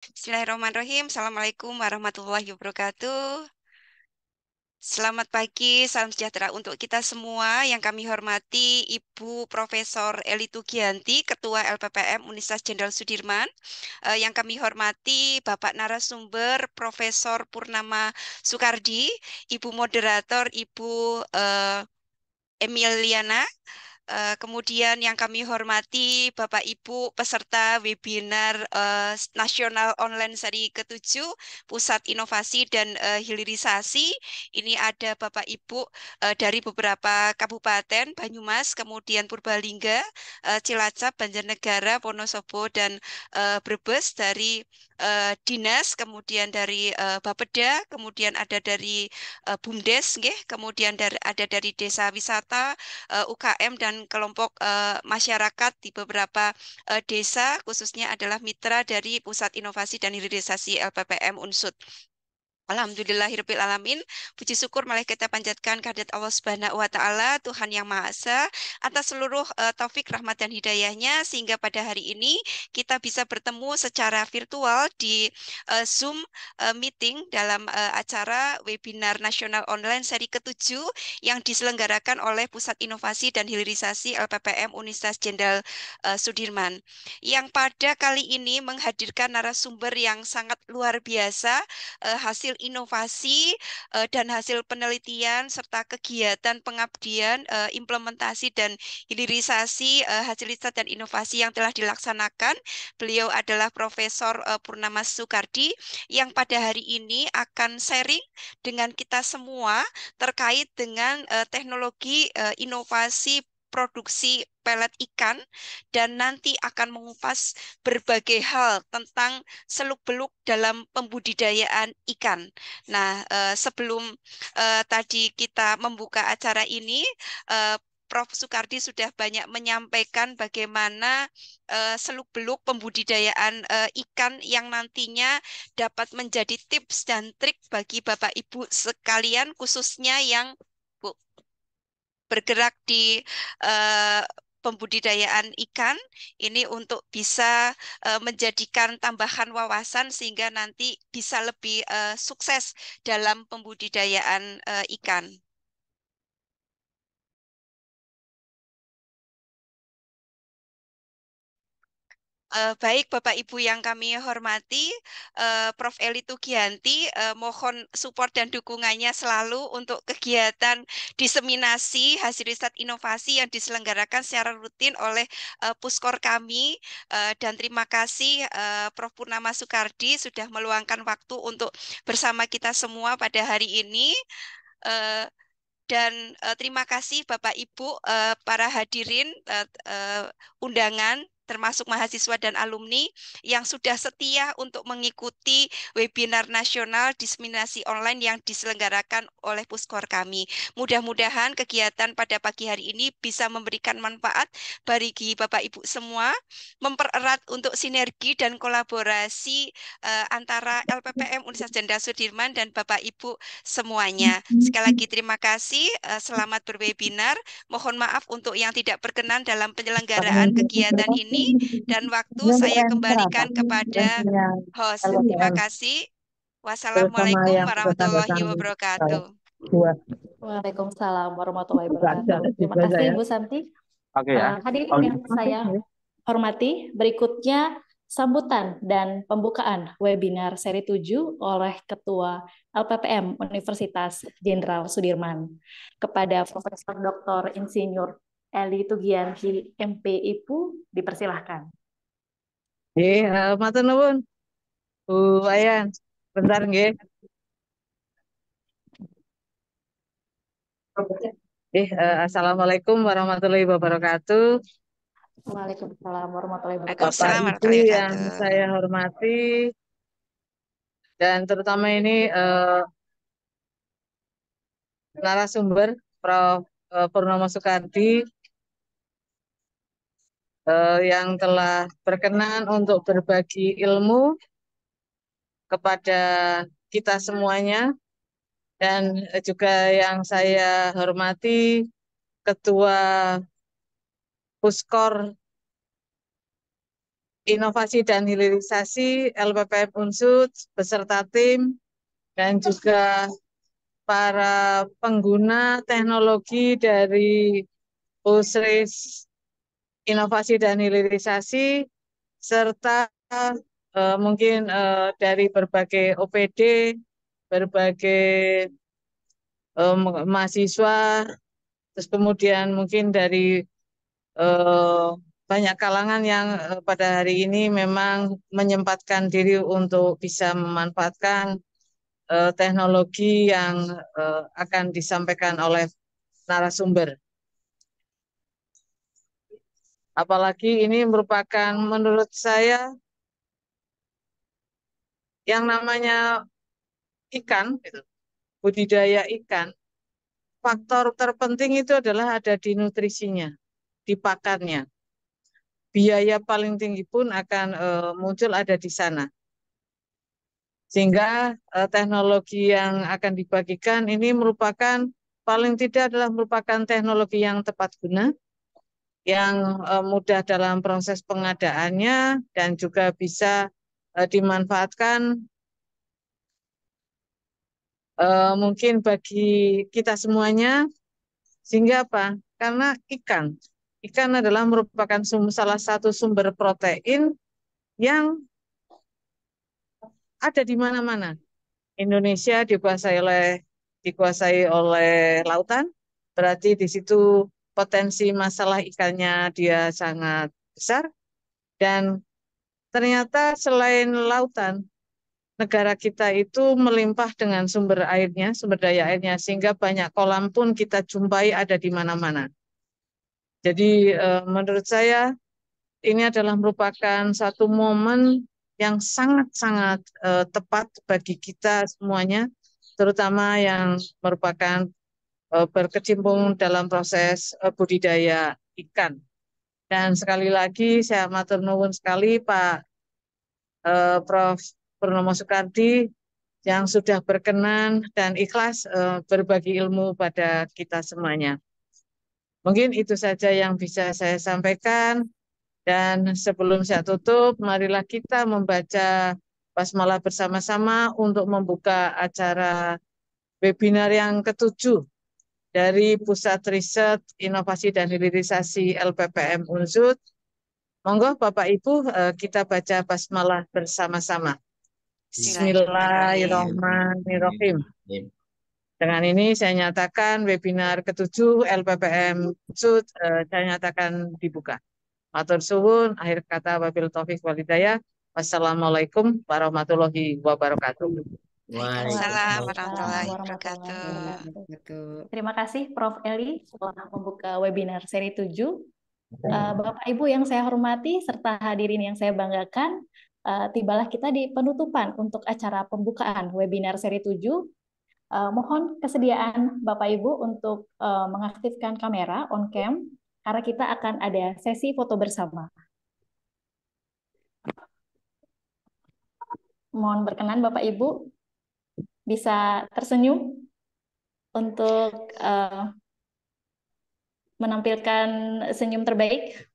Bismillahirrahmanirrahim. Assalamualaikum warahmatullahi wabarakatuh. Selamat pagi, salam sejahtera untuk kita semua. Yang kami hormati Ibu Profesor Eli Tugianti, Ketua LPPM Universitas Jenderal Sudirman. Yang kami hormati Bapak narasumber Profesor Purnama Soekardi, Ibu Moderator Ibu Emiliana. Kemudian yang kami hormati Bapak Ibu peserta webinar nasional online seri ke-7 Pusat Inovasi dan Hilirisasi. Ini ada Bapak Ibu dari beberapa kabupaten Banyumas, kemudian Purbalingga, Cilacap, Banjarnegara, Wonosobo dan Brebes dari dinas, kemudian dari Bapeda, kemudian ada dari BUMDes, nggih, kemudian ada dari Desa Wisata, UKM dan kelompok masyarakat di beberapa desa, khususnya adalah mitra dari Pusat Inovasi dan Hilirisasi LPPM Unsud. Alhamdulillahirabbil alamin. Puji syukur malah kita panjatkan kehadirat Allah Subhanahu wa taala, Tuhan yang Maha Esa, atas seluruh taufik rahmat dan hidayahnya sehingga pada hari ini kita bisa bertemu secara virtual di Zoom meeting dalam acara webinar nasional online seri ke-7 yang diselenggarakan oleh Pusat Inovasi dan Hilirisasi LPPM Universitas Jenderal Sudirman. Yang pada kali ini menghadirkan narasumber yang sangat luar biasa, hasil inovasi dan hasil penelitian serta kegiatan pengabdian, implementasi dan hilirisasi hasil riset dan inovasi yang telah dilaksanakan. Beliau adalah Profesor Purnama Soekardi yang pada hari ini akan sharing dengan kita semua terkait dengan teknologi inovasi produksi pelet ikan dan nanti akan mengupas berbagai hal tentang seluk-beluk dalam pembudidayaan ikan. Nah, sebelum tadi kita membuka acara ini, Prof. Soekardi sudah banyak menyampaikan bagaimana seluk-beluk pembudidayaan ikan yang nantinya dapat menjadi tips dan trik bagi Bapak Ibu sekalian, khususnya yang bergerak di eh, pembudidayaan ikan ini untuk bisa menjadikan tambahan wawasan sehingga nanti bisa lebih sukses dalam pembudidayaan ikan. Baik, Bapak Ibu yang kami hormati, Prof. Eli Tugianti, mohon support dan dukungannya selalu untuk kegiatan diseminasi hasil riset inovasi yang diselenggarakan secara rutin oleh Puskor kami. Dan terima kasih Prof. Purnama Soekardi sudah meluangkan waktu untuk bersama kita semua pada hari ini. Eh, dan terima kasih Bapak Ibu para hadirin undangan termasuk mahasiswa dan alumni yang sudah setia untuk mengikuti webinar nasional diseminasi online yang diselenggarakan oleh Puskor kami. Mudah-mudahan kegiatan pada pagi hari ini bisa memberikan manfaat bagi Bapak Ibu semua, mempererat untuk sinergi dan kolaborasi antara LPPM Universitas Jenderal Sudirman dan Bapak Ibu semuanya. Sekali lagi terima kasih, selamat berwebinar. Mohon maaf untuk yang tidak berkenan dalam penyelenggaraan kegiatan ini dan waktu Ini untuk saya enter apa? kembalikan kepada Yang host. Terima LPM kasih. terus sama Wassalamualaikum yang warahmatullahi pesan-pesan wabarakatuh. dua Waalaikumsalam warahmatullahi ada wabarakatuh. Terima juga kasih saya. Bu Santi. Oke ya. Hadirin Oh, yang saya hormati, berikutnya sambutan dan pembukaan webinar seri 7 oleh Ketua LPPM Universitas Jenderal Sudirman kepada Profesor Dr. Insinyur Eli Tugianti MPIPU dipersilahkan. matur nuwun. Bu Ayan, bentar nggih. Assalamualaikum warahmatullahi wabarakatuh. Waalaikumsalam warahmatullahi wabarakatuh. Bapak Waalaikumsalam Ibu warahmatullahi yang wabarakatuh. saya hormati dan terutama ini narasumber Prof. Purnomo Soekardi yang telah berkenan untuk berbagi ilmu kepada kita semuanya dan juga yang saya hormati Ketua Puskor Inovasi dan Hilirisasi LPPM Unsud beserta tim dan juga para pengguna teknologi dari Pusris Inovasi dan Hilirisasi serta mungkin dari berbagai OPD, berbagai mahasiswa, terus kemudian mungkin dari eh, banyak kalangan yang pada hari ini memang menyempatkan diri untuk bisa memanfaatkan teknologi yang akan disampaikan oleh narasumber. Apalagi ini merupakan menurut saya yang namanya ikan, gitu, budidaya ikan, faktor terpenting itu adalah ada di nutrisinya, di pakannya. Biaya paling tinggi pun akan muncul ada di sana. Sehingga teknologi yang akan dibagikan ini merupakan paling tidak adalah merupakan teknologi yang tepat guna, yang mudah dalam proses pengadaannya dan juga bisa dimanfaatkan mungkin bagi kita semuanya. Sehingga apa? Karena ikan adalah merupakan salah satu sumber protein yang ada di mana-mana. Indonesia dikuasai oleh lautan, berarti di situ potensi masalah ikannya dia sangat besar. Dan ternyata selain lautan, negara kita itu melimpah dengan sumber airnya, sumber daya airnya, sehingga banyak kolam pun kita jumpai ada di mana-mana. Jadi menurut saya ini adalah merupakan satu momen yang sangat-sangat tepat bagi kita semuanya, terutama yang merupakan berkecimpung dalam proses budidaya ikan. Dan sekali lagi saya matur nuwun sekali Pak Prof. Purnomo Soekardi yang sudah berkenan dan ikhlas berbagi ilmu pada kita semuanya. Mungkin itu saja yang bisa saya sampaikan. Dan sebelum saya tutup, marilah kita membaca basmalah bersama-sama untuk membuka acara webinar yang ke-7 dari Pusat Riset, Inovasi dan Hilirisasi LPPM Unsud. Monggo Bapak Ibu kita baca basmalah bersama-sama. Bismillahirrahmanirrahim. Dengan ini saya nyatakan webinar ke-7 LPPM Unsud saya nyatakan dibuka. Matur suwun, akhir kata wabil taufik walhidayah. Wassalamualaikum warahmatullahi wabarakatuh. Waalaikumsalam Waalaikumsalam warahmatullahi warahmatullahi wabarakatuh. wabarakatuh. Terima kasih Prof. Eli telah membuka webinar seri 7. Bapak Ibu yang saya hormati serta hadirin yang saya banggakan, tibalah kita di penutupan untuk acara pembukaan webinar seri 7. Mohon kesediaan Bapak Ibu untuk mengaktifkan kamera on cam karena kita akan ada sesi foto bersama. Mohon berkenan Bapak Ibu bisa tersenyum untuk menampilkan senyum terbaik.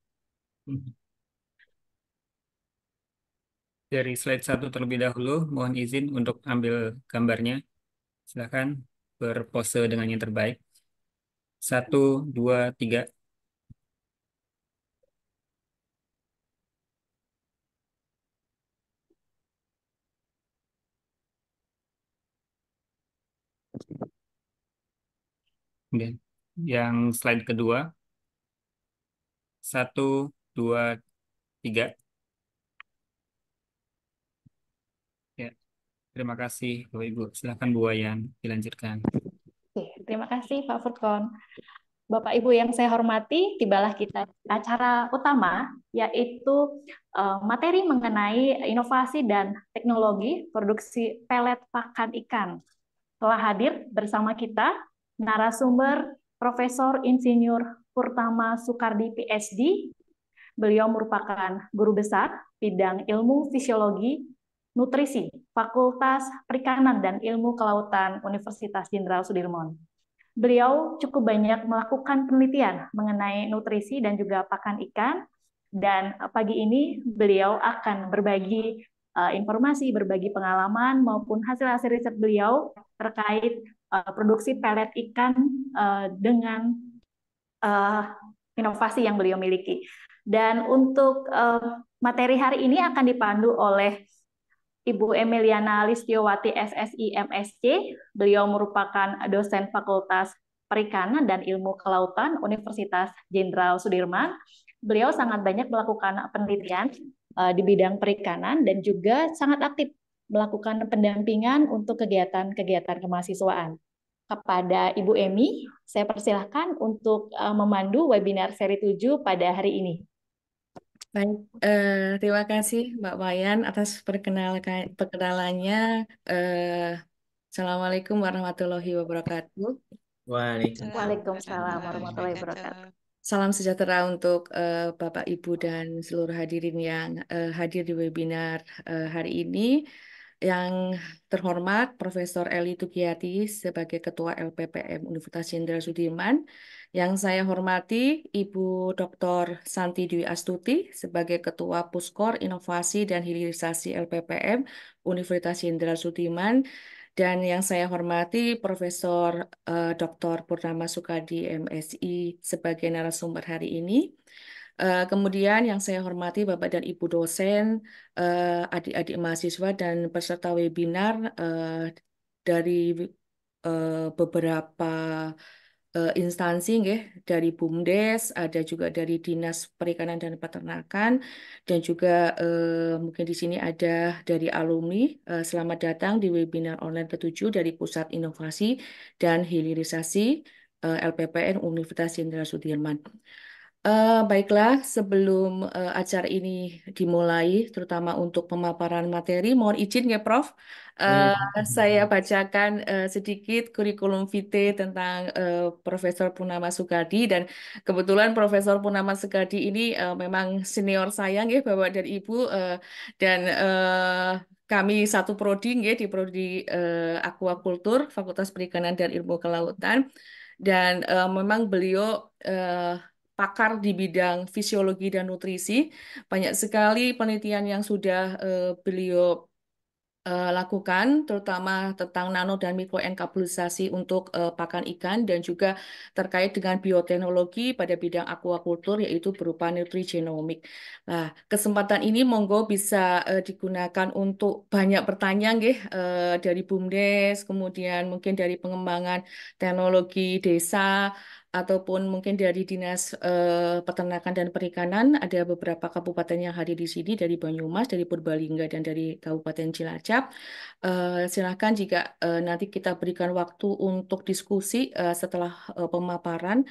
Dari slide 1 terlebih dahulu, mohon izin untuk ambil gambarnya. Silakan berpose dengan yang terbaik. 1, 2, 3. Kemudian yang slide kedua. 1, 2, 3. Ya, terima kasih Bapak Ibu. Silakan Bu Wayan dilanjutkan. Oke, terima kasih Pak Furkon. Bapak Ibu yang saya hormati, tibalah kita acara utama, yaitu materi mengenai inovasi dan teknologi produksi pelet pakan ikan. Telah hadir bersama kita narasumber Profesor Insinyur Purtama Soekardi PhD. Beliau merupakan guru besar bidang ilmu fisiologi nutrisi Fakultas Perikanan dan Ilmu Kelautan Universitas Jenderal Sudirman. Beliau cukup banyak melakukan penelitian mengenai nutrisi dan juga pakan ikan, Dan pagi ini beliau akan berbagi informasi, berbagi pengalaman maupun hasil-hasil riset beliau terkait produksi pelet ikan dengan inovasi yang beliau miliki. Dan untuk materi hari ini akan dipandu oleh Ibu Emiliana Listiowati SSI MSc. Beliau merupakan dosen Fakultas Perikanan dan Ilmu Kelautan Universitas Jenderal Sudirman. Beliau sangat banyak melakukan penelitian di bidang perikanan dan juga sangat aktif melakukan pendampingan untuk kegiatan-kegiatan kemahasiswaan. Kepada Ibu Emi, saya persilahkan untuk memandu webinar seri 7 pada hari ini. Baik, terima kasih Mbak Wayan atas perkenalannya. Assalamualaikum warahmatullahi wabarakatuh. Waalaikumsalam warahmatullahi wabarakatuh. Salam sejahtera untuk Bapak, Ibu, dan seluruh hadirin yang hadir di webinar hari ini. Yang terhormat Profesor Eli Tugiyati sebagai Ketua LPPM Universitas Jenderal Sudirman. Yang saya hormati Ibu Dr. Santi Dwi Astuti sebagai Ketua Puskor Inovasi dan Hilirisasi LPPM Universitas Jenderal Sudirman. Dan yang saya hormati Profesor Dr. Purnama Sukadi MSI sebagai narasumber hari ini. Kemudian yang saya hormati Bapak dan Ibu dosen, adik-adik mahasiswa dan peserta webinar dari beberapa instansi, nggih, dari BUMDes, ada juga dari Dinas Perikanan dan Peternakan, dan juga mungkin di sini ada dari alumni. Selamat datang di webinar online ke-7 dari Pusat Inovasi dan Hilirisasi LPPN Universitas Jenderal Sudirman. Baiklah, sebelum acara ini dimulai, terutama untuk pemaparan materi, mohon izin ya Prof. Saya bacakan sedikit kurikulum vitae tentang Profesor Purnama Sukadi, dan kebetulan Profesor Purnama Sukadi ini memang senior saya ya Bapak dan Ibu, dan kami satu prodi ya, di prodi Aquakultur, Fakultas Perikanan dan Ilmu Kelautan, dan memang beliau pakar di bidang fisiologi dan nutrisi. Banyak sekali penelitian yang sudah beliau lakukan, terutama tentang nano dan mikroenkapulisasi untuk pakan ikan, dan juga terkait dengan bioteknologi pada bidang aquakultur, yaitu berupa nutrigenomik. Nah, kesempatan ini monggo bisa digunakan untuk banyak pertanyaan dari BUMDes, kemudian mungkin dari pengembangan teknologi desa, ataupun mungkin dari Dinas Peternakan dan Perikanan. Ada beberapa kabupaten yang hadir di sini, dari Banyumas, dari Purbalingga, dan dari Kabupaten Cilacap. Silakan jika nanti kita berikan waktu untuk diskusi setelah pemaparan.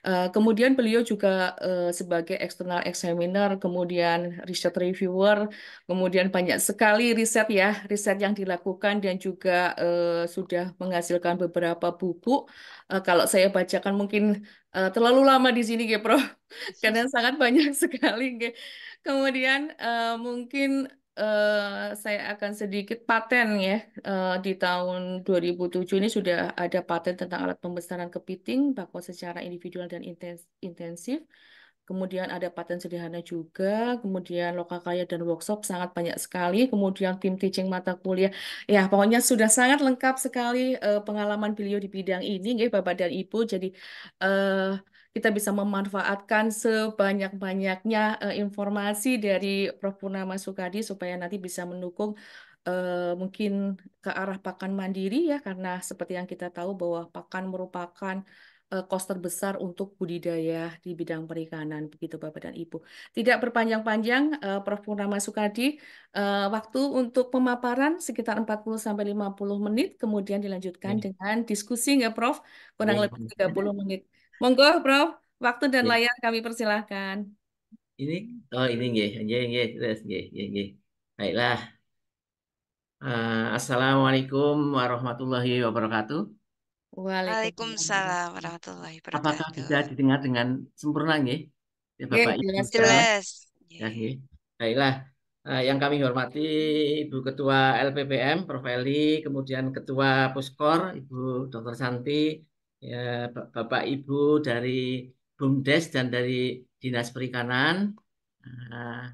Kemudian beliau juga sebagai external examiner, kemudian research reviewer, kemudian banyak sekali riset yang dilakukan, dan juga sudah menghasilkan beberapa buku. Kalau saya bacakan mungkin terlalu lama di sini, ya, Prof. Karena sangat banyak sekali. Kemudian mungkin saya akan sedikit paten ya. Di tahun 2007 ini sudah ada paten tentang alat pembesaran kepiting bakau secara individual dan intensif. Kemudian ada paten sederhana juga, kemudian lokal karya dan workshop sangat banyak sekali, kemudian tim teaching mata kuliah. Ya, pokoknya sudah sangat lengkap sekali pengalaman beliau di bidang ini, ya, Bapak dan Ibu. Jadi kita bisa memanfaatkan sebanyak-banyaknya informasi dari Prof. Purnama Sukadi supaya nanti bisa mendukung mungkin ke arah pakan mandiri ya, karena seperti yang kita tahu bahwa pakan merupakan kos terbesar untuk budidaya di bidang perikanan, begitu Bapak dan Ibu. Tidak berpanjang-panjang, Prof. Purnama Sukadi, waktu untuk pemaparan sekitar 40-50 menit, kemudian dilanjutkan dengan diskusi nggak Prof? Kurang lebih 30 menit. Monggo Prof, waktu dan layar kami persilahkan. Ini nggih, terus nggih. Baiklah. Assalamualaikum warahmatullahi wabarakatuh. Waalaikumsalam warahmatullahi Apakah wabarakatuh. bisa didengar dengan sempurna nggih? Ya, Bapak Ibu. Jelas. Ya, nggih. Baiklah. Yang kami hormati Ibu Ketua LPPM, Prof. Eli, kemudian Ketua Puskor, Ibu Dr. Santi, ya, Bapak Ibu dari BUMDes dan dari Dinas Perikanan, Nah,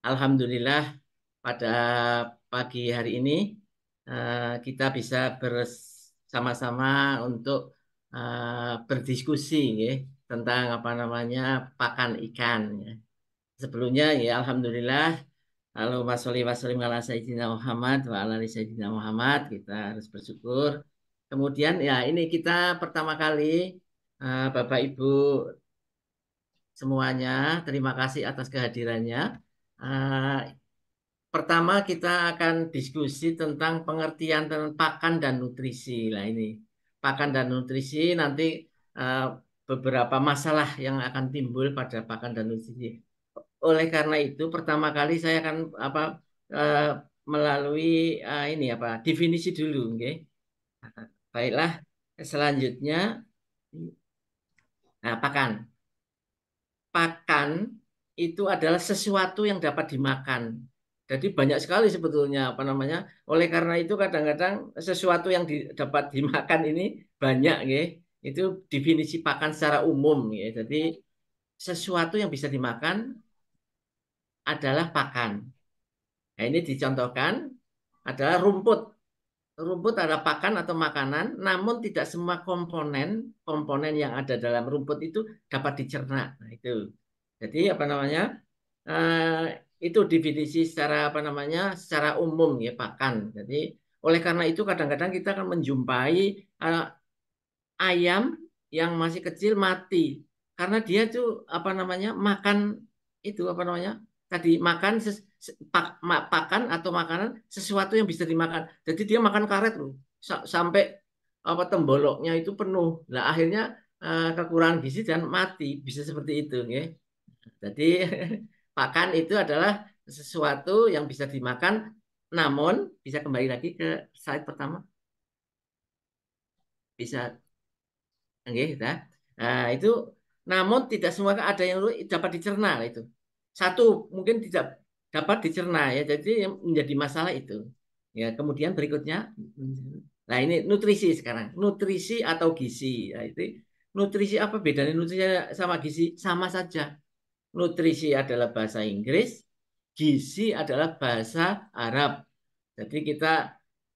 alhamdulillah pada pagi hari ini kita bisa bersama-sama untuk berdiskusi ya, tentang apa namanya pakan ikan. Ya. Sebelumnya ya alhamdulillah, Allahumma sholli wa sallim ala sayyidina Muhammad wa ala ali sayyidina Muhammad, kita harus bersyukur. Kemudian ya ini kita pertama kali Bapak Ibu semuanya, terima kasih atas kehadirannya. Pertama kita akan diskusi tentang pengertian tentang pakan dan nutrisi. Nah ini pakan dan nutrisi nanti beberapa masalah yang akan timbul pada pakan dan nutrisi. Oleh karena itu pertama kali saya akan melalui ini apa definisi dulu, okay? Baiklah, selanjutnya pakan. Pakan itu adalah sesuatu yang dapat dimakan. Jadi banyak sekali sebetulnya apa namanya. Oleh karena itu kadang-kadang sesuatu yang dapat dimakan ini banyak, ya. Itu definisi pakan secara umum, ya. Jadi sesuatu yang bisa dimakan adalah pakan. Nah, ini dicontohkan adalah rumput. Rumput adalah pakan atau makanan, namun tidak semua komponen yang ada dalam rumput itu dapat dicerna. Nah, itu. Jadi apa namanya? Itu definisi secara apa namanya? Secara umum ya pakan. Jadi oleh karena itu kadang-kadang kita akan menjumpai ayam yang masih kecil mati karena dia tuh apa namanya? Makan itu apa namanya? Tadi makan pakan atau makanan sesuatu yang bisa dimakan. Jadi dia makan karet loh sampai apa temboloknya itu penuh. Nah akhirnya kekurangan gizi dan mati, bisa seperti itu, ya. Jadi pakan itu adalah sesuatu yang bisa dimakan, namun bisa kembali lagi ke slide pertama. Bisa, oke, kita. Nah, itu namun tidak semua ada yang dapat dicerna itu. Satu mungkin tidak dapat dicerna ya, jadi yang menjadi masalah itu. Ya, kemudian berikutnya, nah ini nutrisi sekarang, nutrisi atau gizi. Nah, itu nutrisi apa bedanya nutrisi sama gizi? Sama saja. Nutrisi adalah bahasa Inggris, gizi adalah bahasa Arab. Jadi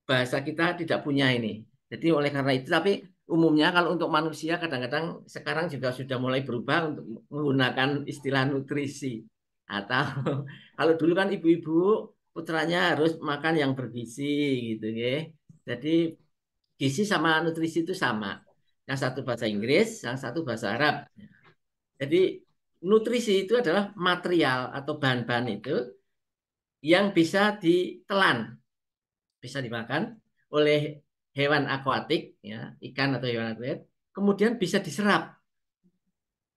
bahasa kita tidak punya ini. Jadi oleh karena itu, tapi umumnya kalau untuk manusia kadang-kadang sekarang juga sudah mulai berubah untuk menggunakan istilah nutrisi. Atau kalau dulu kan ibu-ibu putranya harus makan yang bergizi gitu ya. Jadi gizi sama nutrisi itu sama. Yang satu bahasa Inggris, yang satu bahasa Arab. Jadi nutrisi itu adalah material atau bahan-bahan itu yang bisa ditelan, bisa dimakan oleh hewan akuatik, ya, ikan atau hewan akuatik, kemudian bisa diserap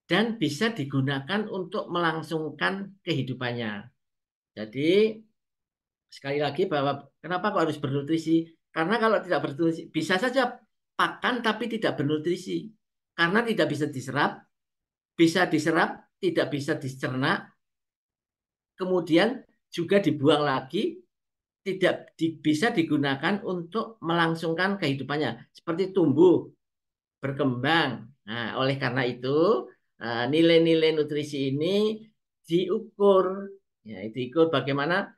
dan bisa digunakan untuk melangsungkan kehidupannya. Jadi sekali lagi bahwa kenapa kok harus bernutrisi? Karena kalau tidak bernutrisi bisa saja pakan tapi tidak bernutrisi karena tidak bisa diserap, tidak bisa dicerna, kemudian juga dibuang lagi, tidak bisa digunakan untuk melangsungkan kehidupannya, seperti tumbuh, berkembang. Nah, oleh karena itu nilai-nilai nutrisi ini diukur, ya, diukur bagaimana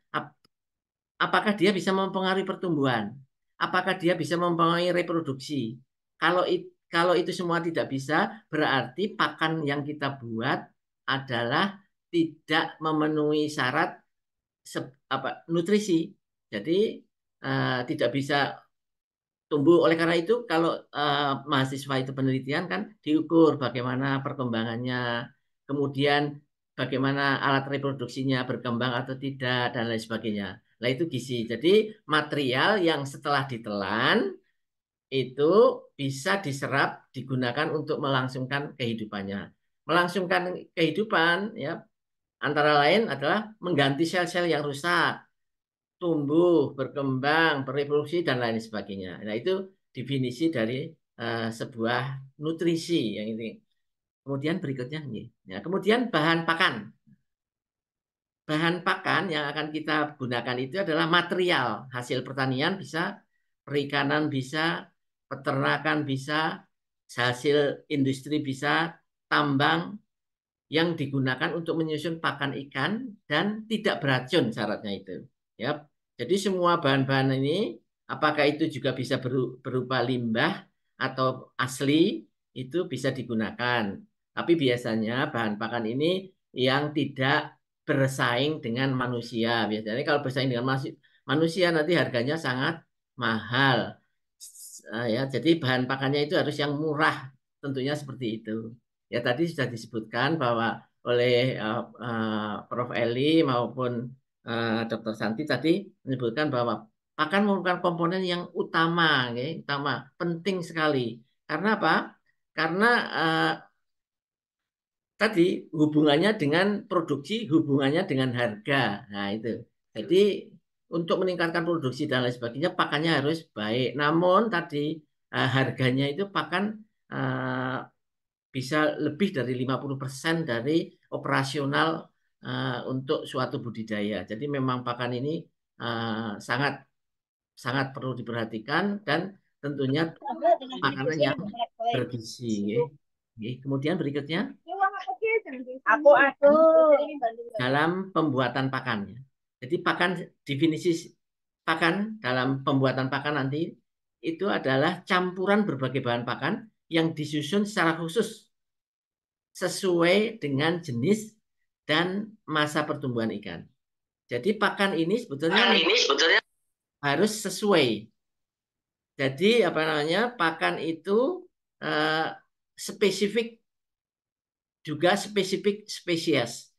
apakah dia bisa mempengaruhi pertumbuhan, apakah dia bisa mempengaruhi reproduksi. Kalau itu semua tidak bisa, berarti pakan yang kita buat adalah tidak memenuhi syarat nutrisi. Jadi tidak bisa tumbuh. Oleh karena itu, kalau mahasiswa itu penelitian kan diukur bagaimana perkembangannya, kemudian bagaimana alat reproduksinya berkembang atau tidak, dan lain sebagainya. Nah, itu gizi. Jadi material yang setelah ditelan itu bisa diserap, digunakan untuk melangsungkan kehidupannya. Melangsungkan kehidupan ya antara lain adalah mengganti sel-sel yang rusak, tumbuh, berkembang, bereproduksi dan lain sebagainya. Nah, itu definisi dari sebuah nutrisi yang ini. Kemudian berikutnya ini. Ya, kemudian bahan pakan. Bahan pakan yang akan kita gunakan itu adalah material hasil pertanian, bisa perikanan, bisa peternakan, bisa hasil industri, bisa tambang, yang digunakan untuk menyusun pakan ikan dan tidak beracun syaratnya itu. Ya, jadi semua bahan-bahan ini apakah itu juga bisa berupa limbah atau asli itu bisa digunakan. Tapi biasanya bahan pakan ini yang tidak bersaing dengan manusia. Biasanya kalau bersaing dengan manusia nanti harganya sangat mahal. Ya, jadi bahan pakannya itu harus yang murah, tentunya seperti itu. Ya tadi sudah disebutkan bahwa oleh Prof. Eli maupun Dr. Santi tadi menyebutkan bahwa pakan merupakan komponen yang utama, ya, utama, penting sekali. Karena apa? Karena tadi hubungannya dengan produksi, hubungannya dengan harga. Nah itu. Jadi untuk meningkatkan produksi dan lain sebagainya, pakannya harus baik. Namun tadi harganya itu pakan bisa lebih dari 50% dari operasional untuk suatu budidaya. Jadi memang pakan ini sangat sangat perlu diperhatikan dan tentunya makanan yang bergizi. Kemudian berikutnya dalam pembuatan pakannya. Jadi pakan, definisi pakan dalam pembuatan pakan nanti itu adalah campuran berbagai bahan pakan yang disusun secara khusus sesuai dengan jenis dan masa pertumbuhan ikan. Jadi pakan ini sebetulnya harus sesuai. Jadi apa namanya, pakan itu spesifik, juga spesifik spesies.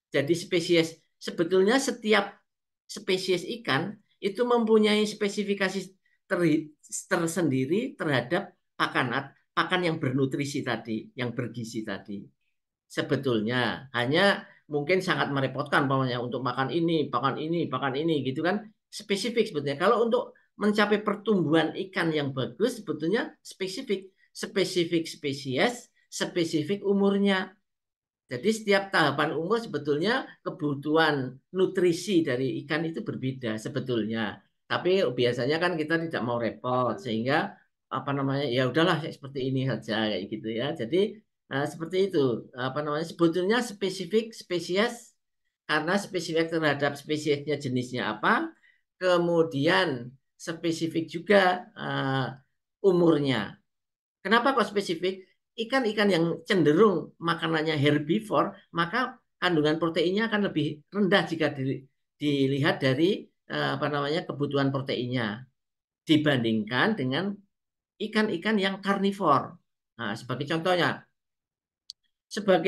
Jadi spesies, sebetulnya setiap spesies ikan itu mempunyai spesifikasi tersendiri terhadap pakan yang bernutrisi tadi, yang bergizi tadi. Sebetulnya hanya mungkin sangat merepotkan pokoknya untuk makan ini gitu kan, spesifik sebetulnya. Kalau untuk mencapai pertumbuhan ikan yang bagus sebetulnya spesifik spesies, spesifik umurnya. Jadi setiap tahapan umur sebetulnya kebutuhan nutrisi dari ikan itu berbeda sebetulnya. Tapi biasanya kan kita tidak mau repot sehingga apa namanya, ya udahlah seperti ini saja kayak gitu ya. Jadi seperti itu, apa namanya, sebetulnya spesifik spesies karena spesifik terhadap spesiesnya, jenisnya apa, kemudian spesifik juga umurnya. Kenapa kok spesifik? Ikan-ikan yang cenderung makanannya herbivore, maka kandungan proteinnya akan lebih rendah jika dilihat dari apa namanya, kebutuhan proteinnya dibandingkan dengan ikan-ikan yang karnivor. Nah, sebagai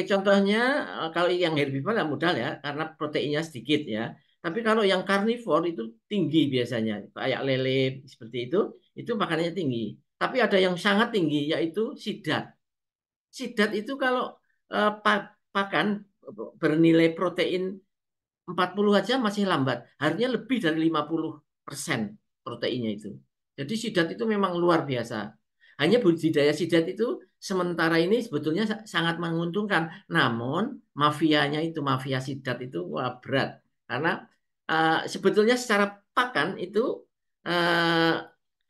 contohnya kalau yang herbivore ya mudah ya karena proteinnya sedikit ya. Tapi kalau yang karnivor itu tinggi biasanya, kayak lele seperti itu makanannya tinggi. Tapi ada yang sangat tinggi yaitu sidat. Sidat itu kalau pakan bernilai protein 40 aja masih lambat. Harusnya lebih dari 50% proteinnya itu. Jadi sidat itu memang luar biasa. Hanya budidaya sidat itu sementara ini sebetulnya sangat menguntungkan. Namun mafianya itu, mafia sidat itu wah, berat. Karena sebetulnya secara pakan itu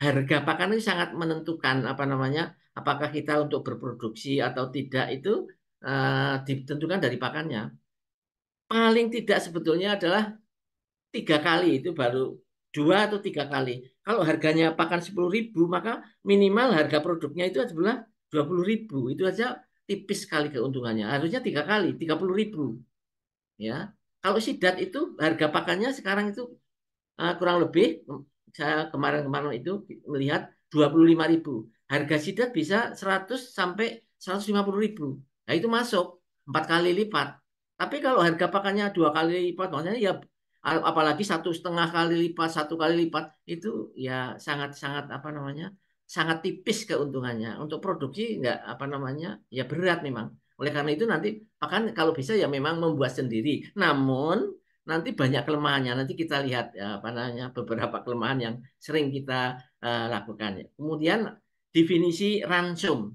harga pakan itu sangat menentukan apa namanya, apakah kita untuk berproduksi atau tidak itu ditentukan dari pakannya. Paling tidak sebetulnya adalah 3 kali, itu baru 2 atau 3 kali. Kalau harganya pakan 10.000, maka minimal harga produknya itu adalah 20.000. Itu aja tipis sekali keuntungannya. Harusnya 3 kali, 30.000. Ya. Kalau sidat itu harga pakannya sekarang itu kurang lebih, saya kemarin-kemarin itu melihat 25.000. Harga sidat bisa 100 sampai 150.000. Nah itu masuk 4 kali lipat. Tapi kalau harga pakannya 2 kali lipat, maksudnya ya apalagi 1,5 kali lipat, 1 kali lipat, itu ya sangat-sangat apa namanya, sangat tipis keuntungannya. Untuk produksi nggak apa namanya, ya berat memang. Oleh karena itu nanti pakan kalau bisa ya memang membuat sendiri. Namun nanti banyak kelemahannya. Nanti kita lihat ya, apa namanya, beberapa kelemahan yang sering kita lakukan. Kemudian definisi ransum,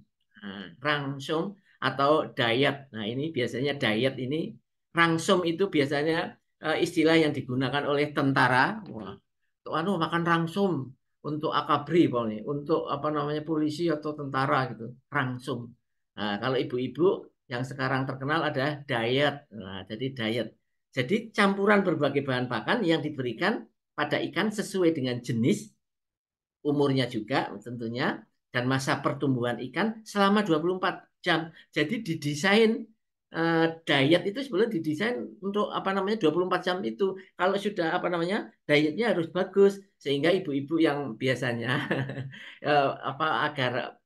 ransum atau diet. Nah ini biasanya diet ini, ransum itu biasanya istilah yang digunakan oleh tentara. Wah, makan ransum untuk akabri, untuk apa namanya, polisi atau tentara gitu, ransum. Nah, kalau ibu-ibu Yang sekarang terkenal adalah diet. Nah, jadi diet. Jadi campuran berbagai bahan pakan yang diberikan pada ikan sesuai dengan jenis, umurnya juga tentunya, dan masa pertumbuhan ikan selama 24 jam. Jadi didesain diet itu sebenarnya didesain untuk apa namanya 24 jam itu. Kalau sudah apa namanya dietnya harus bagus sehingga ibu-ibu yang biasanya apa agar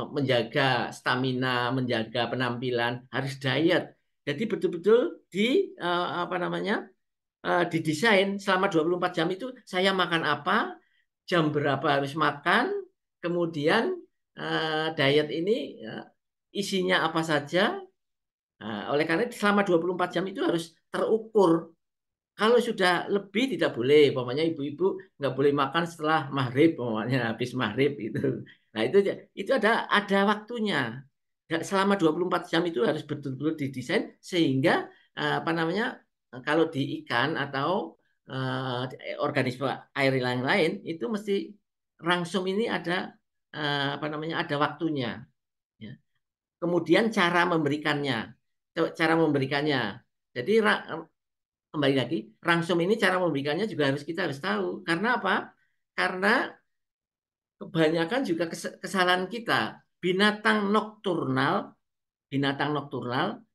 menjaga stamina, menjaga penampilan harus diet. Jadi betul-betul di apa namanya didesain selama 24 jam itu saya makan apa, jam berapa harus makan, kemudian diet ini isinya apa saja. Nah, oleh karena itu selama 24 jam itu harus terukur. Kalau sudah lebih tidak boleh, pokoknya ibu-ibu nggak boleh makan setelah maghrib, pokoknya habis maghrib itu. Nah itu ada waktunya. Selama 24 jam itu harus betul-betul didesain sehingga apa namanya kalau di ikan atau organisme air yang lain itu mesti rangsum ini ada apa namanya ada waktunya. Ya. Kemudian cara memberikannya. Jadi kembali lagi, rangsum ini cara memberikannya juga kita harus tahu. Karena apa? Karena kebanyakan juga kesalahan kita. Binatang nokturnal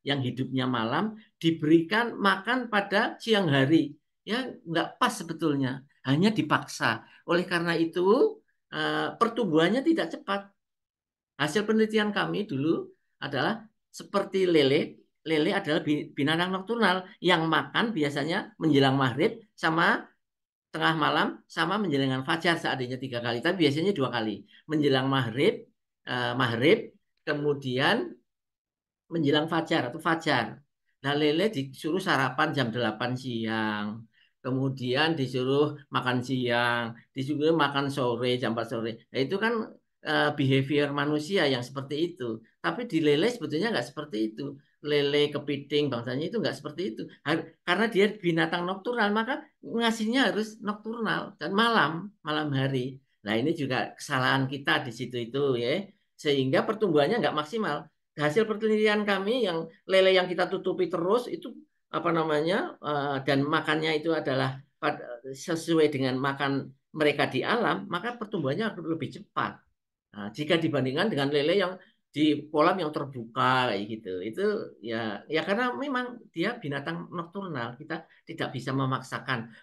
yang hidupnya malam diberikan makan pada siang hari. Ya, nggak pas sebetulnya. Hanya dipaksa. Oleh karena itu, pertumbuhannya tidak cepat. Hasil penelitian kami dulu adalah seperti lele. Lele adalah binatang nokturnal yang makan biasanya menjelang maghrib sama tengah malam sama menjelang fajar seadanya 3 kali. Tapi biasanya 2 kali. Menjelang maghrib, kemudian menjelang fajar atau fajar. Nah, lele disuruh sarapan jam 8 siang. Kemudian disuruh makan siang, disuruh makan sore jam 4 sore. Nah, itu kan behavior manusia yang seperti itu. Tapi di lele sebetulnya nggak seperti itu. Lele, kepiting, bangsanya itu nggak seperti itu. Karena dia binatang nokturnal, maka ngasihnya harus nokturnal dan malam hari. Nah, ini juga kesalahan kita di situ itu ya. Sehingga pertumbuhannya nggak maksimal. Hasil penelitian kami yang lele yang kita tutupi terus itu apa namanya dan makannya itu adalah sesuai dengan makan mereka di alam, maka pertumbuhannya akan lebih cepat. Nah, jika dibandingkan dengan lele yang di kolam yang terbuka kayak gitu, itu ya karena memang dia binatang nokturnal, kita tidak bisa memaksakan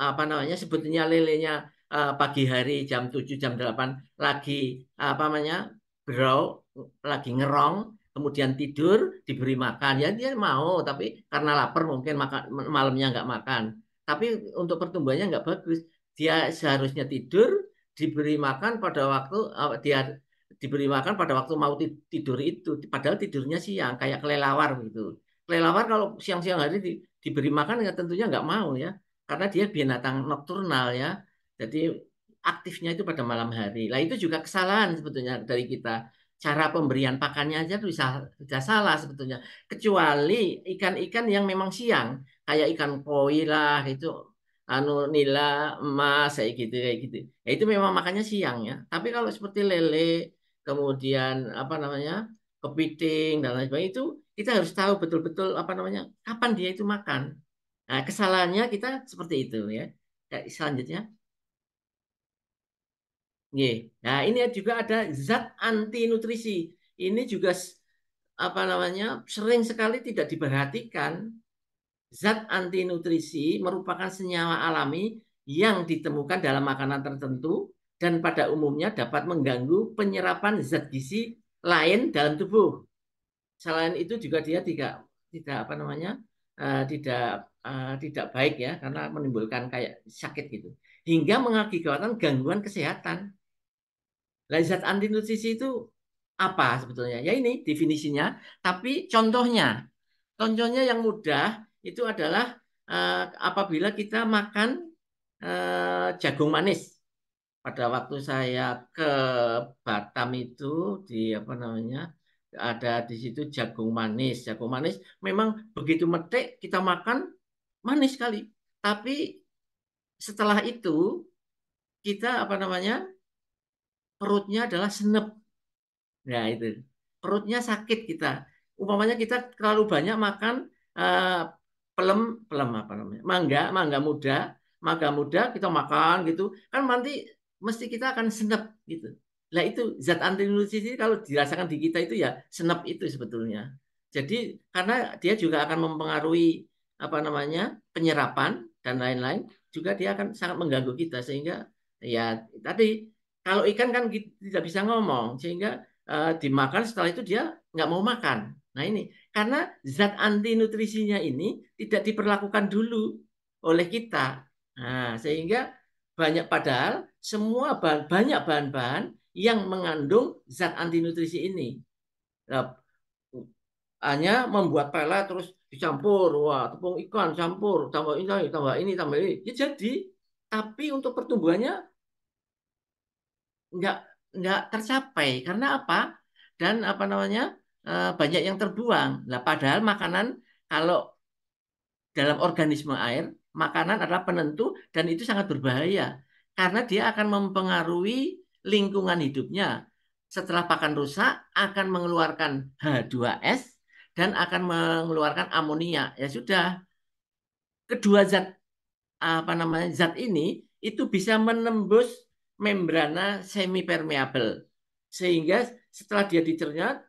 apa namanya sebetulnya lelenya pagi hari jam 7 jam 8 lagi apa namanya grow lagi ngerong kemudian tidur diberi makan ya dia mau tapi karena lapar mungkin makan malamnya nggak makan tapi untuk pertumbuhannya nggak bagus dia seharusnya tidur diberi makan pada waktu dia diberi makan pada waktu mau tidur itu padahal tidurnya siang kayak kelelawar gitu kelelawar kalau siang-siang hari diberi makan ya tentunya nggak mau ya karena dia binatang nokturnal ya jadi aktifnya itu pada malam hari lah itu juga kesalahan sebetulnya dari kita cara pemberian pakannya aja bisa salah sebetulnya kecuali ikan-ikan yang memang siang kayak ikan koi lah itu anu nila emas kayak gitu ya itu memang makannya siang ya tapi kalau seperti lele kemudian apa namanya kepiting dan lain sebagainya itu kita harus tahu betul-betul apa namanya kapan dia itu makan nah kesalahannya kita seperti itu ya selanjutnya nah ini juga ada zat anti nutrisi ini juga apa namanya sering sekali tidak diperhatikan zat anti nutrisi merupakan senyawa alami yang ditemukan dalam makanan tertentu dan pada umumnya dapat mengganggu penyerapan zat gizi lain dalam tubuh. Selain itu juga dia tidak apa namanya tidak baik ya karena menimbulkan kayak sakit gitu hingga mengakibatkan gangguan kesehatan. Zat anti nutrisi itu apa sebetulnya? Ya ini definisinya, tapi contohnya yang mudah itu adalah apabila kita makan jagung manis. Pada waktu saya ke Batam itu di apa namanya ada di situ jagung manis. Jagung manis memang begitu metik kita makan manis sekali. Tapi setelah itu kita apa namanya perutnya adalah senep. Nah itu. perutnya sakit kita. Umpamanya kita terlalu banyak makan pelem apa namanya, mangga muda kita makan gitu, kan nanti mesti kita akan senep gitu. Nah itu zat anti nutrisi kalau dirasakan di kita itu ya senep itu sebetulnya. Jadi karena dia juga akan mempengaruhi apa namanya penyerapan dan lain-lain, juga dia akan sangat mengganggu kita sehingga ya tadi kalau ikan kan tidak bisa ngomong sehingga dimakan setelah itu dia nggak mau makan. Nah ini karena zat anti nutrisinya ini tidak diperlakukan dulu oleh kita. Nah, sehingga padahal semua banyak bahan-bahan yang mengandung zat anti nutrisi ini. Nah, hanya membuat pelet terus dicampur, wah tepung ikan campur, tambah ini, tambah ini, ya jadi. Tapi untuk pertumbuhannya nggak nggak tercapai karena apa? Dan apa namanya banyak yang terbuang. Nah, padahal makanan kalau dalam organisme air, makanan adalah penentu dan itu sangat berbahaya karena dia akan mempengaruhi lingkungan hidupnya. Setelah pakan rusak akan mengeluarkan H2S dan akan mengeluarkan amonia. Ya sudah, kedua zat apa namanya zat ini itu bisa menembus membrana semipermeable sehingga setelah dia dicerna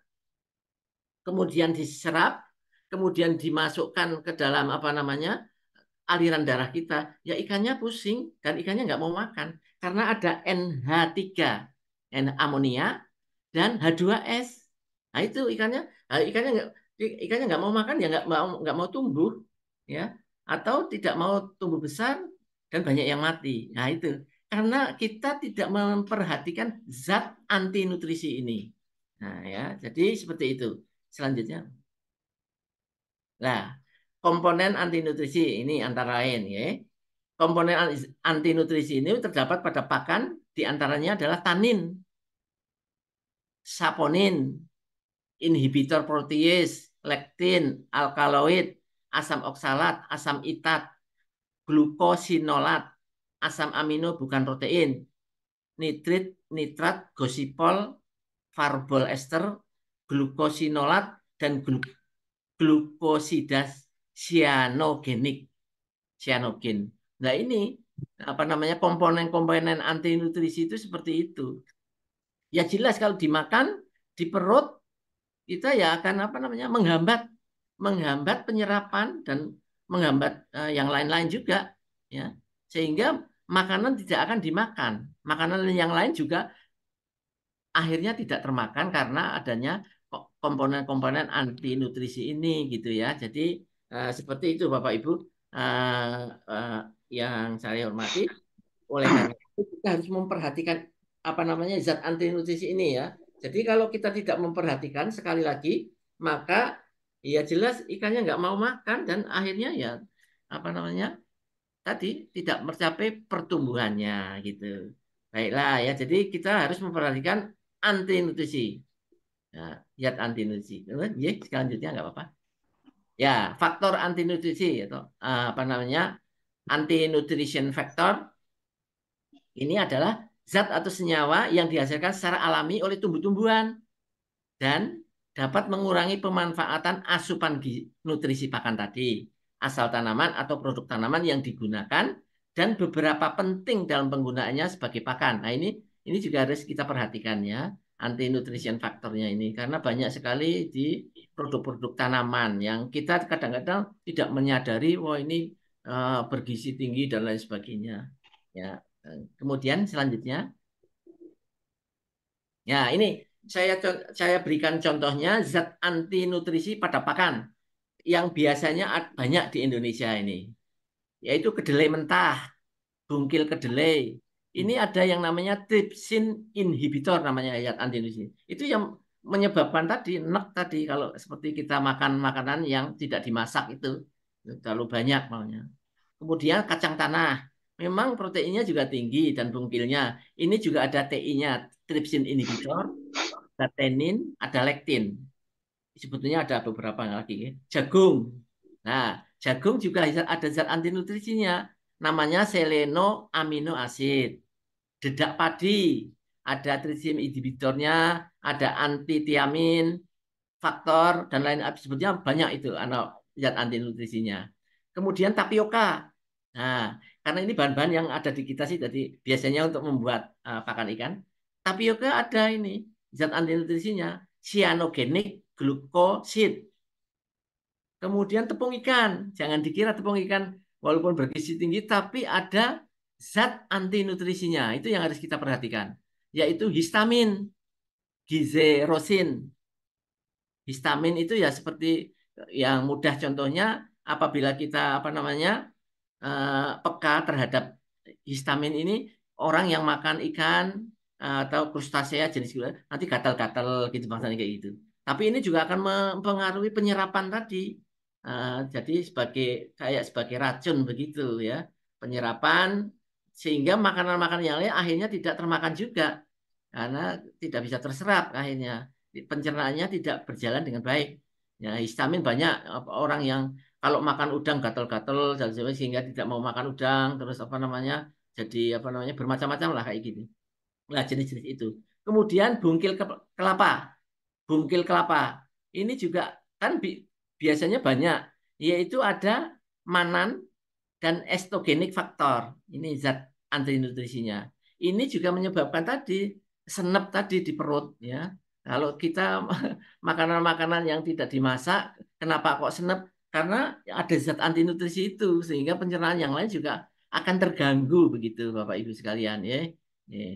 kemudian diserap kemudian dimasukkan ke dalam apa namanya aliran darah kita ya ikannya pusing dan ikannya nggak mau makan karena ada NH3 amonia dan H2S. Nah itu ikannya nggak mau makan ya nggak mau tumbuh ya atau tidak mau tumbuh besar dan banyak yang mati. Nah itu karena kita tidak memperhatikan zat anti nutrisi ini. Nah ya jadi seperti itu. Selanjutnya, nah komponen anti nutrisi ini antara lain ya. Komponen anti nutrisi ini terdapat pada pakan diantaranya adalah tanin, saponin, inhibitor protease, lektin, alkaloid, asam oksalat, asam itat, glukosinolat, asam amino bukan protein, nitrit, nitrat, gosipol, farbol ester, glukosinolat, dan glukosida sianogen. Nah ini apa namanya komponen-komponen anti nutrisi itu seperti itu. Ya jelas kalau dimakan di perut kita ya akan apa namanya menghambat penyerapan dan menghambat yang lain-lain juga ya sehingga makanan tidak akan dimakan makanan yang lain juga akhirnya tidak termakan karena adanya komponen-komponen anti nutrisi ini gitu ya jadi seperti itu Bapak Ibu uh, uh, yang saya hormati oleh karena itu kita harus memperhatikan apa namanya zat anti nutrisi ini ya. Jadi kalau kita tidak memperhatikan sekali lagi, maka ya jelas ikannya nggak mau makan dan akhirnya ya apa namanya tadi tidak mencapai pertumbuhannya gitu. Baiklah ya, jadi kita harus memperhatikan anti nutrisi. Nah, zat anti nutrisi. Ya, selanjutnya nggak apa-apa. Ya, faktor anti nutrisi atau apa namanya anti nutrition factor ini adalah zat atau senyawa yang dihasilkan secara alami oleh tumbuh-tumbuhan dan dapat mengurangi pemanfaatan asupan nutrisi pakan tadi, asal tanaman atau produk tanaman yang digunakan dan beberapa penting dalam penggunaannya sebagai pakan. Nah, ini juga harus kita perhatikan ya, anti nutrition faktornya ini karena banyak sekali di produk-produk tanaman yang kita kadang-kadang tidak menyadari wah ini bergizi tinggi dan lain sebagainya. Ya, kemudian selanjutnya, ya ini saya berikan contohnya zat anti nutrisi pada pakan yang biasanya banyak di Indonesia ini, yaitu kedelai mentah, bungkil kedelai. Ini ada yang namanya trypsin inhibitor namanya zat anti nutrisi. Itu yang menyebabkan tadi enek tadi kalau seperti kita makan makanan yang tidak dimasak itu terlalu banyak maunya. Kemudian kacang tanah. Memang proteinnya juga tinggi dan bungkilnya. Ini juga ada TI-nya, trypsin inhibitor, ada tenin, ada lektin. Sebetulnya ada beberapa lagi. Jagung. Nah, jagung juga ada zat anti nutrisinya. Namanya seleno amino acid. Dedak padi. ada tritium inhibitornya, ada anti-tiamin, faktor, dan lain sebetulnya banyak itu zat anti nutrisinya. Kemudian tapioka. Nah, karena ini bahan-bahan yang ada di kita sih, jadi biasanya untuk membuat pakan ikan. Tapioka ada ini zat anti nutrisinya, cyanogenic glucoside. Kemudian tepung ikan, jangan dikira tepung ikan walaupun bergizi tinggi, tapi ada zat anti nutrisinya. Itu yang harus kita perhatikan, yaitu histamin, gizerosin. Histamin itu ya seperti yang mudah contohnya apabila kita peka terhadap histamin ini, orang yang makan ikan atau krustasea jenis gula nanti gatal-gatal gitu bangsanya kayak gitu. Tapi ini juga akan mempengaruhi penyerapan tadi. Jadi sebagai racun begitu ya, penyerapan, sehingga makanan-makanan yang lain akhirnya tidak termakan juga karena tidak bisa terserap, akhirnya pencernaannya tidak berjalan dengan baik. Ya, histamin banyak orang yang kalau makan udang gatal-gatal sehingga tidak mau makan udang, terus jadi bermacam-macam lah kayak gini. Nah, jenis-jenis itu. Kemudian kelapa. Bungkil kelapa. Ini juga kan biasanya banyak, yaitu ada manan dan estogenik faktor. Ini zat anti nutrisinya. Ini juga menyebabkan tadi senep tadi di perut ya. Kalau kita makanan-makanan yang tidak dimasak, kenapa kok senep? Karena ada zat anti nutrisi itu, sehingga pencernaan yang lain juga akan terganggu begitu, Bapak Ibu sekalian ya.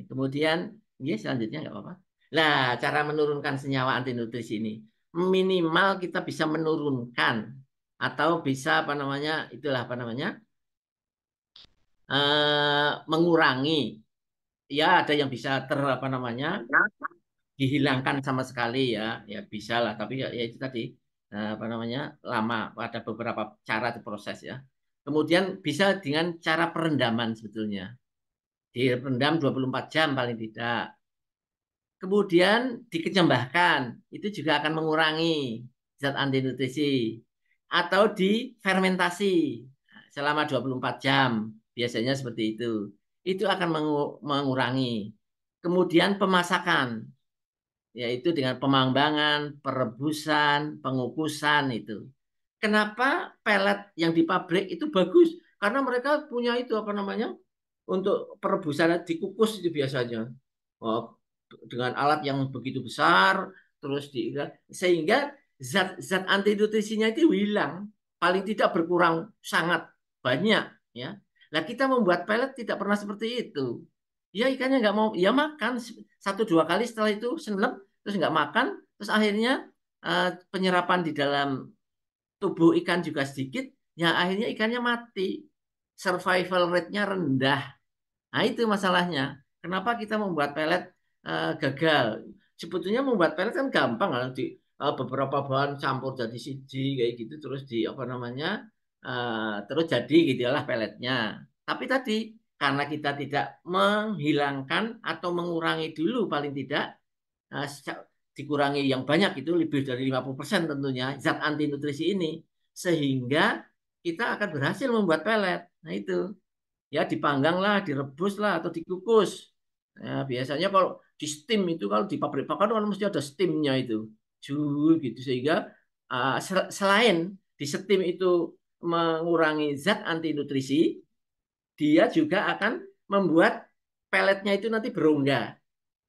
Kemudian, ya selanjutnya nggak apa-apa. Nah, cara menurunkan senyawa anti nutrisi ini minimal kita bisa menurunkan atau bisa mengurangi. Ya, ada yang bisa dihilangkan sama sekali ya, ya bisa lah. Tapi ya itu tadi lama. Ada beberapa cara di proses ya. Kemudian bisa dengan cara perendaman sebetulnya. Direndam 24 jam paling tidak. Kemudian dikecambahkan, itu juga akan mengurangi zat anti nutrisi. Atau difermentasi selama 24 jam, biasanya seperti itu. Itu akan mengurangi. Kemudian pemasakan, yaitu dengan pemanggangan, perebusan, pengukusan itu. Kenapa pelet yang di pabrik itu bagus? Karena mereka punya itu untuk perebusan dikukus itu biasanya. Oh, dengan alat yang begitu besar, terus sehingga zat anti nutrisinya itu hilang, paling tidak berkurang sangat banyak ya. Nah, kita membuat pelet tidak pernah seperti itu. Ya, ikannya nggak mau, ya makan 1-2 kali, setelah itu senep, terus nggak makan, terus akhirnya penyerapan di dalam tubuh ikan juga sedikit, ya akhirnya ikannya mati, survival rate-nya rendah. Nah, itu masalahnya. Kenapa kita membuat pelet gagal? Sebetulnya membuat pelet kan gampang, kan di beberapa bahan campur jadi siji kayak gitu, terus terus jadi gitulah peletnya. Tapi tadi karena kita tidak menghilangkan atau mengurangi dulu, paling tidak dikurangi yang banyak, itu lebih dari 50% tentunya zat anti nutrisi ini, sehingga kita akan berhasil membuat pelet. Nah, itu ya dipanggang lah, direbus lah, atau dikukus. Nah, biasanya kalau di steam itu, kalau di pabrik pakan kan mesti ada steamnya itu, gitu, sehingga selain di steam itu mengurangi zat anti nutrisi, dia juga akan membuat peletnya itu nanti berongga,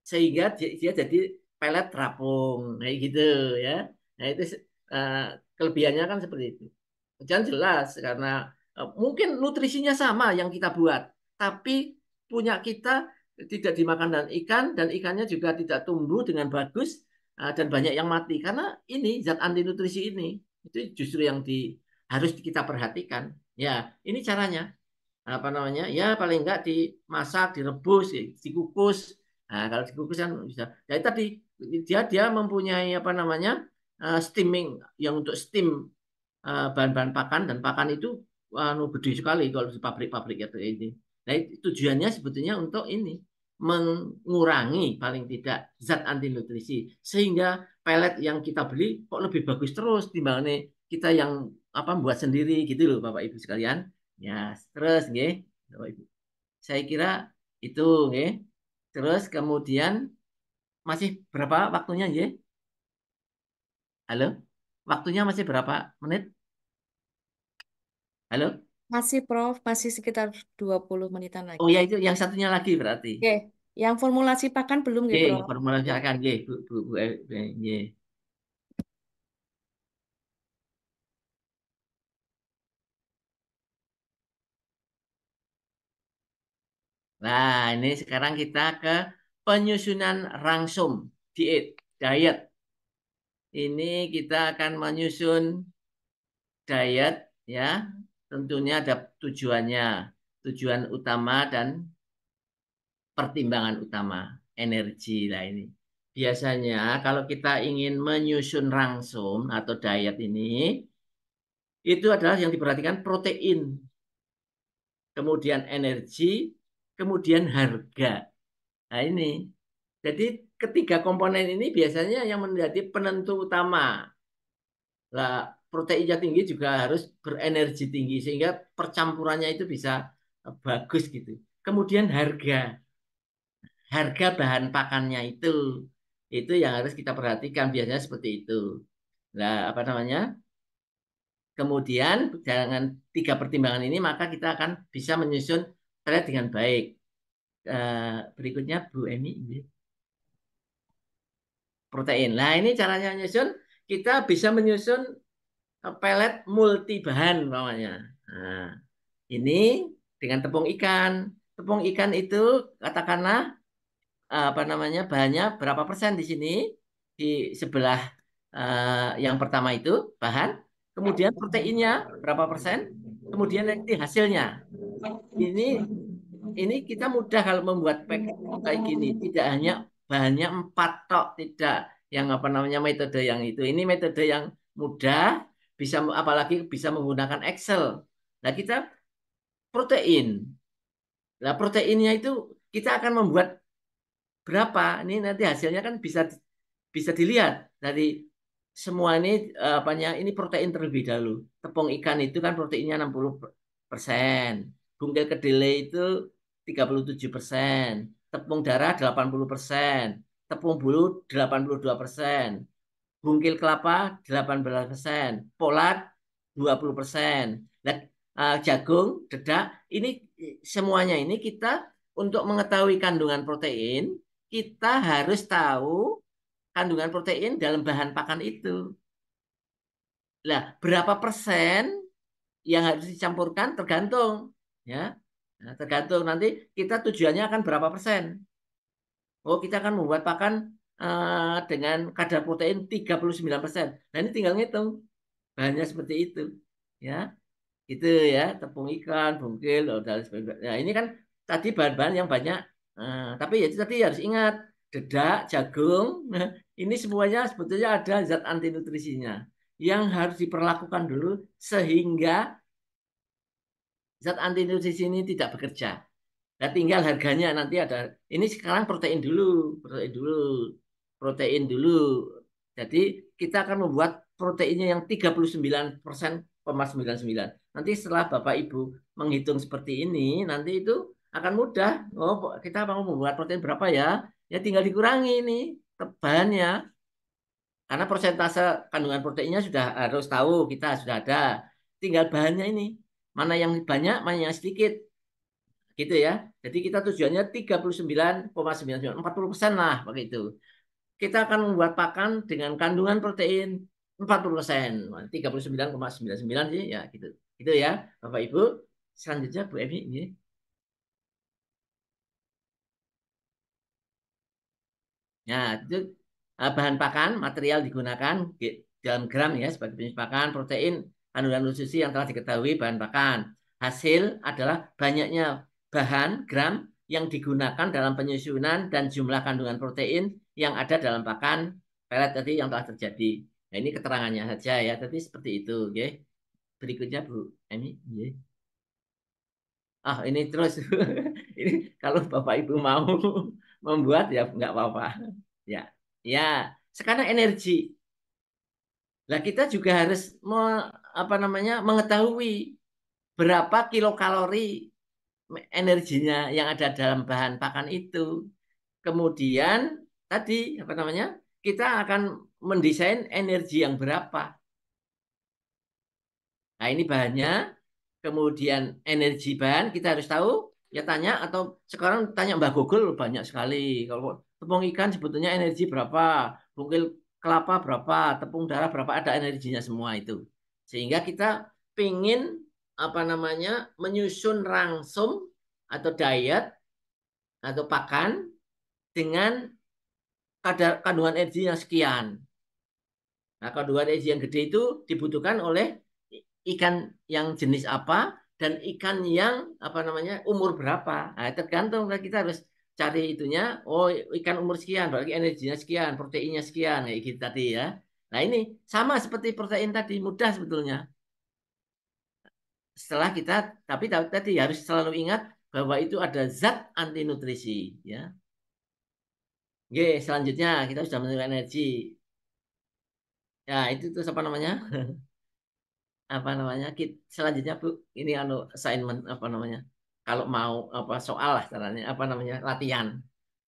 sehingga dia jadi pelet terapung kayak gitu ya. Nah, itu uh, kelebihannya kan seperti itu. Dan jelas karena mungkin nutrisinya sama yang kita buat, tapi punya kita tidak dimakan dan ikannya juga tidak tumbuh dengan bagus, dan banyak yang mati karena ini zat anti nutrisi ini. Itu justru yang harus kita perhatikan. Ya, ini caranya. Ya paling enggak dimasak, direbus, dikukus. Nah, kalau dikukus kan bisa. Ya tadi dia mempunyai steaming, yang untuk steam bahan-bahan pakan, dan pakan itu gede sekali kalau di pabrik-pabrik itu ini. Nah, tujuannya sebetulnya untuk ini mengurangi paling tidak zat anti nutrisi, sehingga pelet yang kita beli kok lebih bagus terus timbangnya kita yang buat sendiri gitu loh, Bapak Ibu sekalian. Ya, terus nggih, Bapak Ibu. Saya kira itu nggih. Terus kemudian masih berapa waktunya, ya? Halo? Waktunya masih berapa menit? Halo? Masih, Prof. Masih sekitar 20 menitan lagi. Oh ya, itu yang satunya lagi berarti. Oke, yang formulasi pakan belum Ye, ya, Prof? formula silakan, ye, ye. Nah, ini sekarang kita ke penyusunan rangsum diet. Ini kita akan menyusun diet, ya. Tentunya ada tujuannya, tujuan utama dan pertimbangan utama, energi lah ini. Biasanya kalau kita ingin menyusun rangsum atau diet ini, itu adalah yang diperhatikan protein, kemudian energi, kemudian harga. Nah ini, jadi ketiga komponen ini biasanya yang menjadi penentu utama. Lah, proteinnya tinggi juga harus berenergi tinggi sehingga percampurannya itu bisa bagus gitu. Kemudian harga bahan pakannya itu yang harus kita perhatikan biasanya seperti itu. Nah, apa namanya? Kemudian dengan tiga pertimbangan ini maka kita akan bisa menyusun trade dengan baik. Berikutnya Bu Emi, protein. Nah, ini caranya menyusun. Kita bisa menyusun pelet multi bahan namanya. Nah, ini dengan tepung ikan. Tepung ikan itu katakanlah apa namanya bahannya berapa persen di sini di sebelah yang pertama itu bahan, kemudian proteinnya berapa persen, kemudian nanti hasilnya. Ini kita mudah kalau membuat pack kayak gini. Tidak hanya bahannya 4 tok, tidak yang apa namanya metode yang itu. Ini metode yang mudah, bisa apalagi bisa menggunakan Excel. Nah, kita protein. Nah, proteinnya itu kita akan membuat berapa. Ini nanti hasilnya kan bisa bisa dilihat dari semua ini apanya ini protein terlebih dahulu. Tepung ikan itu kan proteinnya 60%. Bungkil kedelai itu 37%. Tepung darah 80%. Tepung bulu 82%. Bungkil kelapa 18%. Polat 20%. Nah, jagung, dedak, ini semuanya ini kita untuk mengetahui kandungan protein, kita harus tahu kandungan protein dalam bahan pakan itu. Nah, berapa persen yang harus dicampurkan tergantung, ya. Nah, tergantung nanti kita tujuannya akan berapa persen. Oh, kita akan membuat pakan dengan kadar protein 39%. Nah, ini tinggal ngitung bahannya seperti itu, ya. Itu ya, tepung ikan, bungkil, dan sebagainya. Nah, ini kan tadi bahan-bahan yang banyak. Tapi ya itu tadi harus ingat, dedak, jagung, nah, ini semuanya sebetulnya ada zat anti nutrisinya yang harus diperlakukan dulu sehingga zat anti nutrisi ini tidak bekerja. Nah, tinggal harganya nanti ada. Ini sekarang protein dulu. Jadi kita akan membuat proteinnya yang 39,99. Nanti setelah Bapak Ibu menghitung seperti ini, nanti itu akan mudah. Oh, kita mau membuat protein berapa ya? Ya tinggal dikurangi ini bahannya. Karena persentase kandungan proteinnya sudah harus tahu, kita sudah ada. Tinggal bahannya ini. Mana yang banyak, mana yang sedikit. Gitu ya. Jadi kita tujuannya 39,99, 40% lah begitu. Kita akan membuat pakan dengan kandungan protein 40%, 39,99 sih ya gitu. Itu ya, Bapak Ibu. Selanjutnya Bu Emi ini. Nah, itu bahan pakan, material digunakan dalam gram ya sebagai jenis pakan, protein, kandungan nutrisi yang telah diketahui bahan pakan. Hasil adalah banyaknya bahan gram yang digunakan dalam penyusunan dan jumlah kandungan protein yang ada dalam pakan pelet tadi yang telah terjadi. Nah, ini keterangannya saja ya. Tadi seperti itu, oke. Berikutnya Bu Emi, ini terus ini kalau Bapak Ibu mau membuat ya nggak apa-apa. Ya, ya. Sekarang energi. Nah, kita juga harus apa namanya mengetahui berapa kilokalori energinya yang ada dalam bahan pakan itu. kemudian tadi apa namanya? Kita akan mendesain energi yang berapa. Nah, ini bahannya. Kemudian energi bahan kita harus tahu, ya tanya atau sekarang tanya Mbak Google banyak sekali. Kalau tepung ikan sebetulnya energi berapa, bungkil kelapa berapa, tepung darah berapa, ada energinya semua itu. Sehingga kita pingin apa namanya menyusun rangsum atau diet atau pakan dengan kadar kandungan energi yang sekian. Nah, kandungan energi yang gede itu dibutuhkan oleh ikan yang jenis apa dan ikan yang apa namanya umur berapa. Nah, tergantung kita harus cari itunya. Oh, ikan umur sekian berarti energinya sekian, proteinnya sekian kayak gitu tadi ya. Nah, ini sama seperti protein tadi, mudah sebetulnya. Setelah kita tapi tadi harus selalu ingat bahwa itu ada zat anti nutrisi ya. Oke, selanjutnya kita sudah menentukan energi. Ya, itu tuh apa namanya? Apa namanya selanjutnya Bu ini assignment apa namanya kalau mau apa soal lah caranya apa namanya latihan.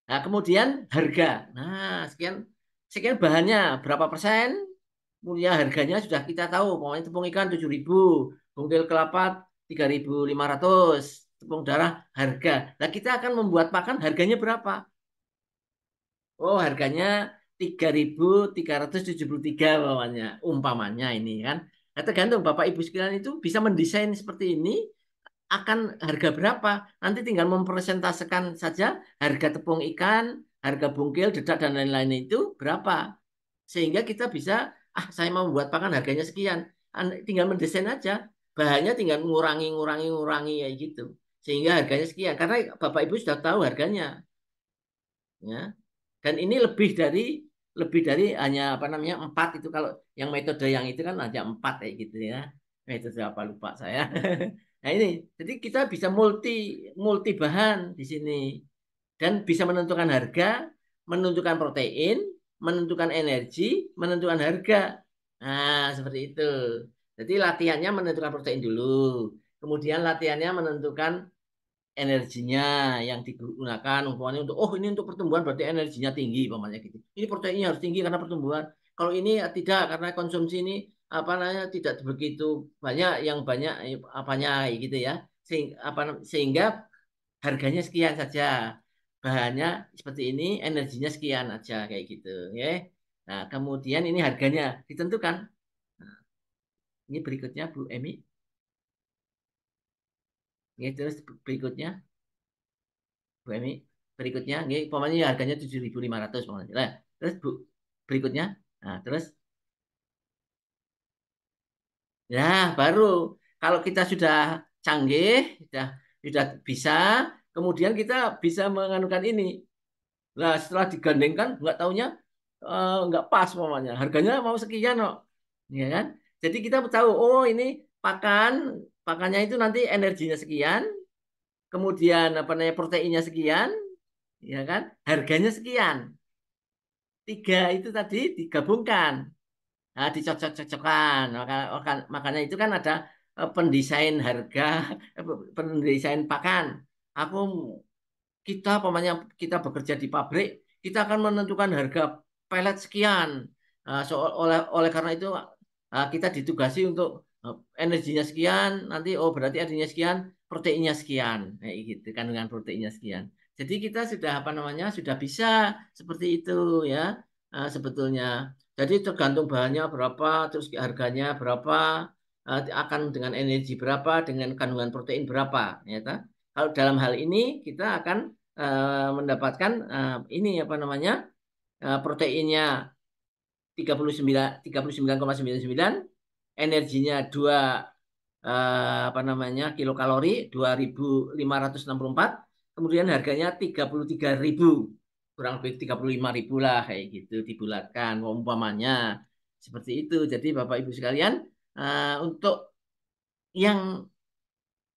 Nah, kemudian harga. Nah, sekian sekian bahannya berapa persen, kemudian harganya sudah kita tahu, pokoknya tepung ikan 7.000, bungkil kelapa 3.500, tepung darah harga. Nah, kita akan membuat pakan harganya berapa? Oh, harganya 3.373 umpamanya ini kan. Nah, tergantung Bapak Ibu sekalian itu bisa mendesain seperti ini akan harga berapa. Nanti tinggal mempresentasekan saja harga tepung ikan, harga bungkil, dedak dan lain-lain itu berapa. Sehingga kita bisa, saya mau membuat pakan harganya sekian. Tinggal mendesain aja. Bahannya tinggal ngurangi kayak gitu. Sehingga harganya sekian. Karena Bapak Ibu sudah tahu harganya. Ya. Dan ini lebih dari hanya apa namanya 4 itu kalau yang metode yang itu kan hanya 4 kayak gitu ya. Metode apa lupa saya. Nah ini, jadi kita bisa multi multi bahan di sini dan bisa menentukan harga, menentukan protein, menentukan energi, menentukan harga. Nah seperti itu. Jadi latihannya menentukan protein dulu, kemudian latihannya menentukan energinya yang digunakan umpamanya untuk ini untuk pertumbuhan berarti energinya tinggi umpamanya gitu. Ini proteinnya harus tinggi karena pertumbuhan. Kalau ini tidak karena konsumsi ini apa namanya tidak begitu banyak yang banyak apanya gitu ya. Sehingga harganya sekian saja. Bahannya seperti ini, energinya sekian aja kayak gitu ya. Nah, kemudian ini harganya ditentukan. Nah, ini berikutnya Bu Emi. Ini terus berikutnya Bu Emi berikutnya ini umpamanya harganya 7.500 umpamanya. Nah, terus Bu berikutnya. Nah, terus ya baru kalau kita sudah canggih, sudah bisa, kemudian kita bisa menganukan ini. Nah, setelah digandengkan nggak taunya nggak pas umpamanya. Harganya mau sekian kok. Ya kan? Jadi kita tahu oh ini pakannya itu nanti energinya sekian, kemudian apa namanya proteinnya sekian, ya kan? Harganya sekian. 3 itu tadi digabungkan, nah, dicocok-cocokkan. Makanya itu kan ada pendesain harga, pendesain pakan. Aku kita pokoknya kita bekerja di pabrik, kita akan menentukan harga pelet sekian. Oleh karena itu kita ditugasi untuk energinya sekian, nanti berarti energinya sekian, proteinnya sekian, kayak gitu kan dengan proteinnya sekian. Jadi kita sudah apa namanya sudah bisa seperti itu ya sebetulnya. Jadi tergantung bahannya berapa, terus harganya berapa, akan dengan energi berapa, dengan kandungan protein berapa, ya. Kalau dalam hal ini kita akan mendapatkan ini apa namanya proteinnya 39,99, energinya 2 apa namanya kilokalori 2.564, kemudian harganya 33.000, kurang lebih 35.000 lah kayak gitu dibulatkan umpamanya seperti itu. Jadi Bapak Ibu sekalian untuk yang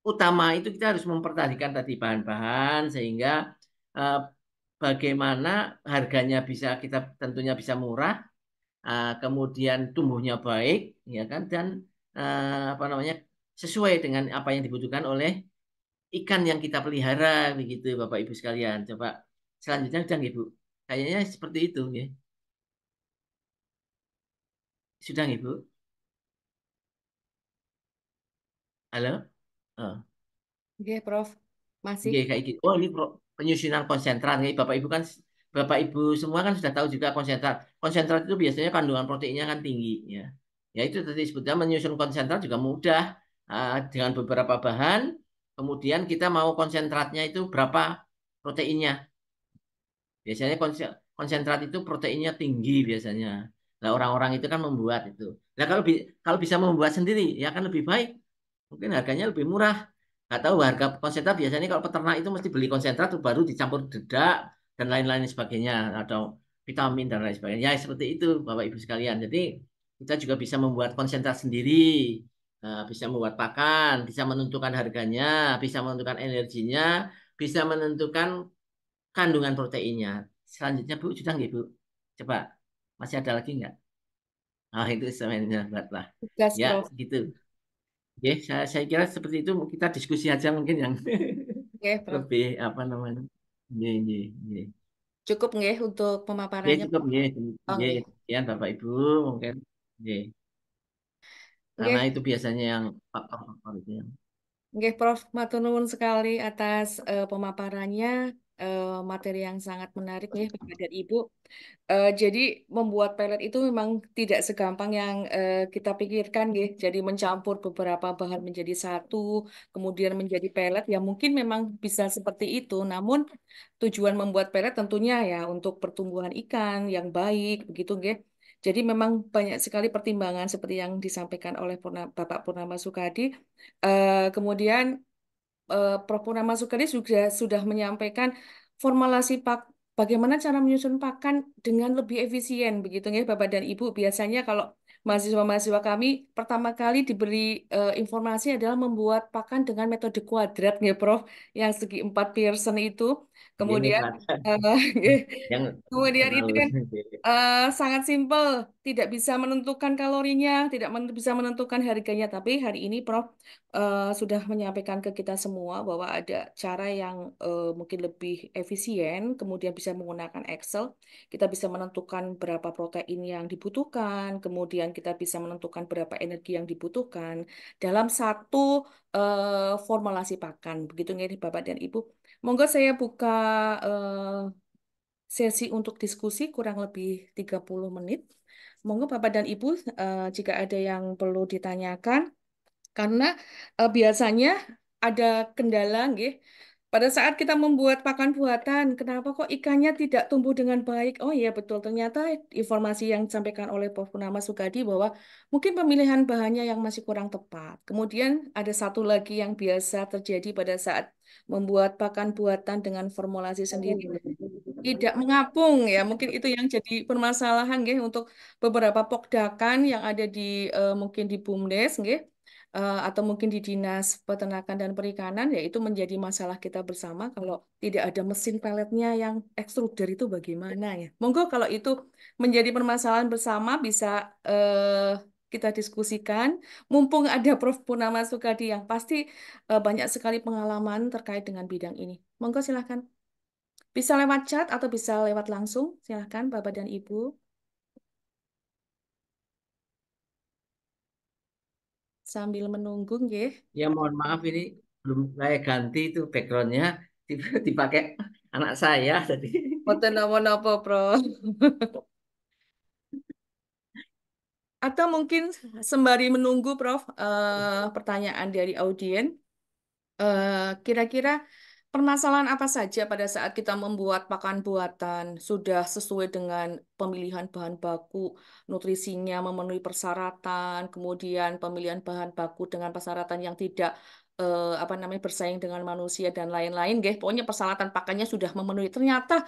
utama itu kita harus memperhatikan tadi bahan-bahan sehingga eh, bagaimana harganya bisa kita tentunya bisa murah, kemudian tumbuhnya baik, ya kan, dan apa namanya sesuai dengan apa yang dibutuhkan oleh ikan yang kita pelihara begitu Bapak Ibu sekalian. Coba Selanjutnya sudah nggih, Bu. Kayaknya seperti itu nggih. Sudah nggih, Bu. Halo? Oh. Oke, Prof. Masih. Nggih, kayak gitu. Oh, ini penyusunan konsentrat nggih. Bapak Ibu kan Bapak Ibu semua kan sudah tahu juga konsentrat. Konsentrat itu biasanya kandungan proteinnya kan tinggi ya. Ya itu tadi sebutnya menyusun konsentrat juga mudah. Dengan beberapa bahan, kemudian kita mau konsentratnya itu berapa proteinnya. Biasanya konsentrat itu proteinnya tinggi biasanya. Nah, orang-orang itu kan membuat itu. Nah, kalau bisa membuat sendiri ya kan lebih baik. Mungkin harganya lebih murah. Nggak tahu harga konsentrat biasanya kalau peternak itu mesti beli konsentrat baru dicampur dedak dan lain-lain sebagainya atau vitamin dan lain sebagainya. Ya seperti itu Bapak Ibu sekalian. Jadi kita juga bisa membuat konsentrat sendiri. Bisa membuat pakan, bisa menentukan harganya, bisa menentukan energinya, bisa menentukan kandungan proteinnya. Selanjutnya Bu, sudah nggak Bu? Coba, masih ada lagi nggak? Ah itu sebenarnya buatlah. Gas, Ya, Prof. gitu. Oke, saya kira seperti itu kita diskusi aja mungkin yang Oke, Prof. lebih apa namanya. Iya, iya, iya. Cukup nggih untuk Oke, pemaparannya, cukup Prof? ya. Oh, Ya, nggih. sekian Bapak Ibu mungkin. Iya. Karena Nggih. itu biasanya yang faktor-faktor itu yang Nggih, Prof. Matur nuwun sekali atas pemaparannya, materi yang sangat menarik nih, Bapak dan Ibu. Jadi membuat pelet itu memang tidak segampang yang kita pikirkan, nggih. Jadi mencampur beberapa bahan menjadi satu, kemudian menjadi pelet, ya mungkin memang bisa seperti itu. Namun tujuan membuat pelet tentunya ya untuk pertumbuhan ikan yang baik, begitu, nggih. Jadi memang banyak sekali pertimbangan seperti yang disampaikan oleh Bapak Purnama Sukadi. Kemudian Prof. Purnama Sukadi sudah menyampaikan formulasi bagaimana cara menyusun pakan dengan lebih efisien, begitu ya Bapak dan Ibu. Biasanya kalau mahasiswa-mahasiswa kami pertama kali diberi informasi adalah membuat pakan dengan metode kuadrat, ya Prof, yang segi 4 Pearson itu. ini Kemudian Pak, yang kemudian tahu. itu kan sangat simpel, tidak bisa menentukan kalorinya, tidak bisa menentukan harganya. Tapi hari ini Prof sudah menyampaikan ke kita semua bahwa ada cara yang mungkin lebih efisien, kemudian bisa menggunakan Excel. Kita bisa menentukan berapa protein yang dibutuhkan, kemudian kita bisa menentukan berapa energi yang dibutuhkan dalam satu formulasi pakan. Begitu nggih Bapak dan Ibu. Monggo saya buka sesi untuk diskusi kurang lebih 30 menit. Monggo Bapak dan Ibu, jika ada yang perlu ditanyakan, karena biasanya ada kendala, nggih. Pada saat kita membuat pakan buatan, kenapa kok ikannya tidak tumbuh dengan baik? Oh iya betul, ternyata informasi yang disampaikan oleh Prof. Purnama Sukadi bahwa mungkin pemilihan bahannya yang masih kurang tepat. Kemudian ada satu lagi yang biasa terjadi pada saat membuat pakan buatan dengan formulasi sendiri, tidak mengapung ya. Mungkin itu yang jadi permasalahan nggih untuk beberapa pokdakan yang ada di mungkin di BUMDes nggih. Atau mungkin di Dinas Peternakan dan Perikanan, ya itu menjadi masalah kita bersama kalau tidak ada mesin peletnya yang ekstruder itu bagaimana ya. Monggo kalau itu menjadi permasalahan bersama bisa kita diskusikan. Mumpung ada Prof. Purnama Sukadi yang pasti banyak sekali pengalaman terkait dengan bidang ini. Monggo silahkan. Bisa lewat chat atau bisa lewat langsung. Silahkan Bapak dan Ibu. Sambil menunggu, nggih. Ya mohon maaf ini belum saya ganti itu backgroundnya dipakai anak saya tadi. Boten napa-napa, Prof. Atau mungkin sembari menunggu, Prof, pertanyaan dari audien, kira-kira permasalahan apa saja pada saat kita membuat pakan buatan sudah sesuai dengan pemilihan bahan baku, nutrisinya memenuhi persyaratan, kemudian pemilihan bahan baku dengan persyaratan yang tidak apa namanya bersaing dengan manusia dan lain-lain, guys. Pokoknya persyaratan pakannya sudah memenuhi. Ternyata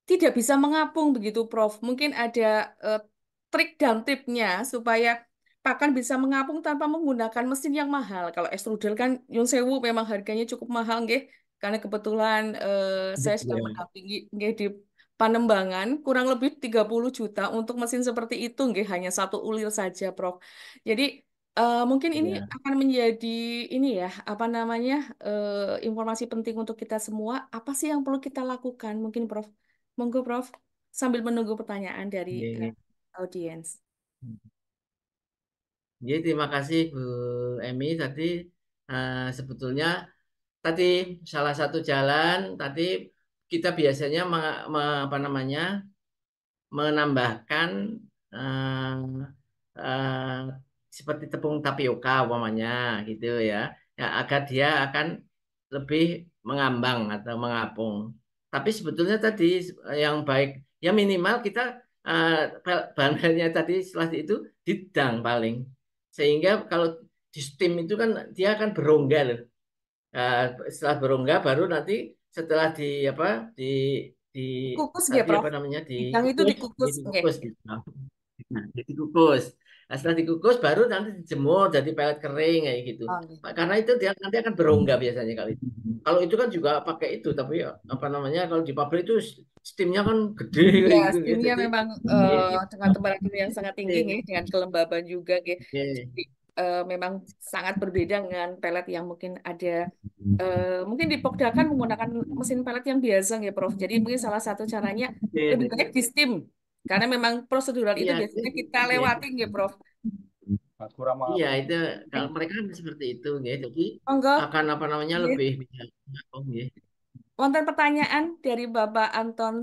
tidak bisa mengapung begitu, Prof. Mungkin ada eh, trik dan tipnya supaya pakan bisa mengapung tanpa menggunakan mesin yang mahal. Kalau ekstruder kan Yun Sewu memang harganya cukup mahal, nggih. Karena kebetulan saya sedang Ya. mendampingi nggih di Panembangan kurang lebih 30 juta untuk mesin seperti itu, nggih, hanya satu ulir saja, Prof. Jadi Mungkin ini Ya. akan menjadi ini ya, apa namanya, informasi penting untuk kita semua. Apa sih yang perlu kita lakukan? Mungkin Prof. Monggo Prof. Sambil menunggu pertanyaan dari Oke. audiens. Jadi terima kasih Bu Emi tadi sebetulnya tadi salah satu jalan tadi kita biasanya apa namanya menambahkan eh, eh, seperti tepung tapioka umpamanya gitu ya, ya agar dia akan lebih mengambang atau mengapung. Tapi sebetulnya tadi yang baik ya minimal kita eh, bahannya tadi setelah itu didang paling sehingga kalau di steam itu kan dia akan berongga loh. Nah, setelah berongga baru nanti setelah di apa di Kukus nggak, tadi Prof? apa namanya Bidang itu dikukus nggak? dikukus gitu. Nah, dikukus. Nah, setelah dikukus baru nanti dijemur jadi pelet kering kayak gitu. Oh, nggak. Karena itu dia nanti akan berongga biasanya kali itu. Kalau itu kan juga pakai itu tapi apa namanya kalau di pabrik itu steamnya kan gede Ya, kayak gitu ya. steamnya Jadi memang dengan temperatur yang sangat tinggi nih, dengan kelembaban juga gitu. Jadi, memang sangat berbeda dengan pelet yang mungkin ada mungkin di Pokda kan menggunakan mesin pelet yang biasa ya Prof. Jadi mungkin salah satu caranya lebih baik di steam karena memang prosedural itu iya, biasanya kita iya. lewatin ya Prof. Iya itu kalau mereka kan seperti itu ya. Jadi Monggo, akan apa namanya nggih. lebih bisa oh, ya. Wonten pertanyaan dari Bapak Anton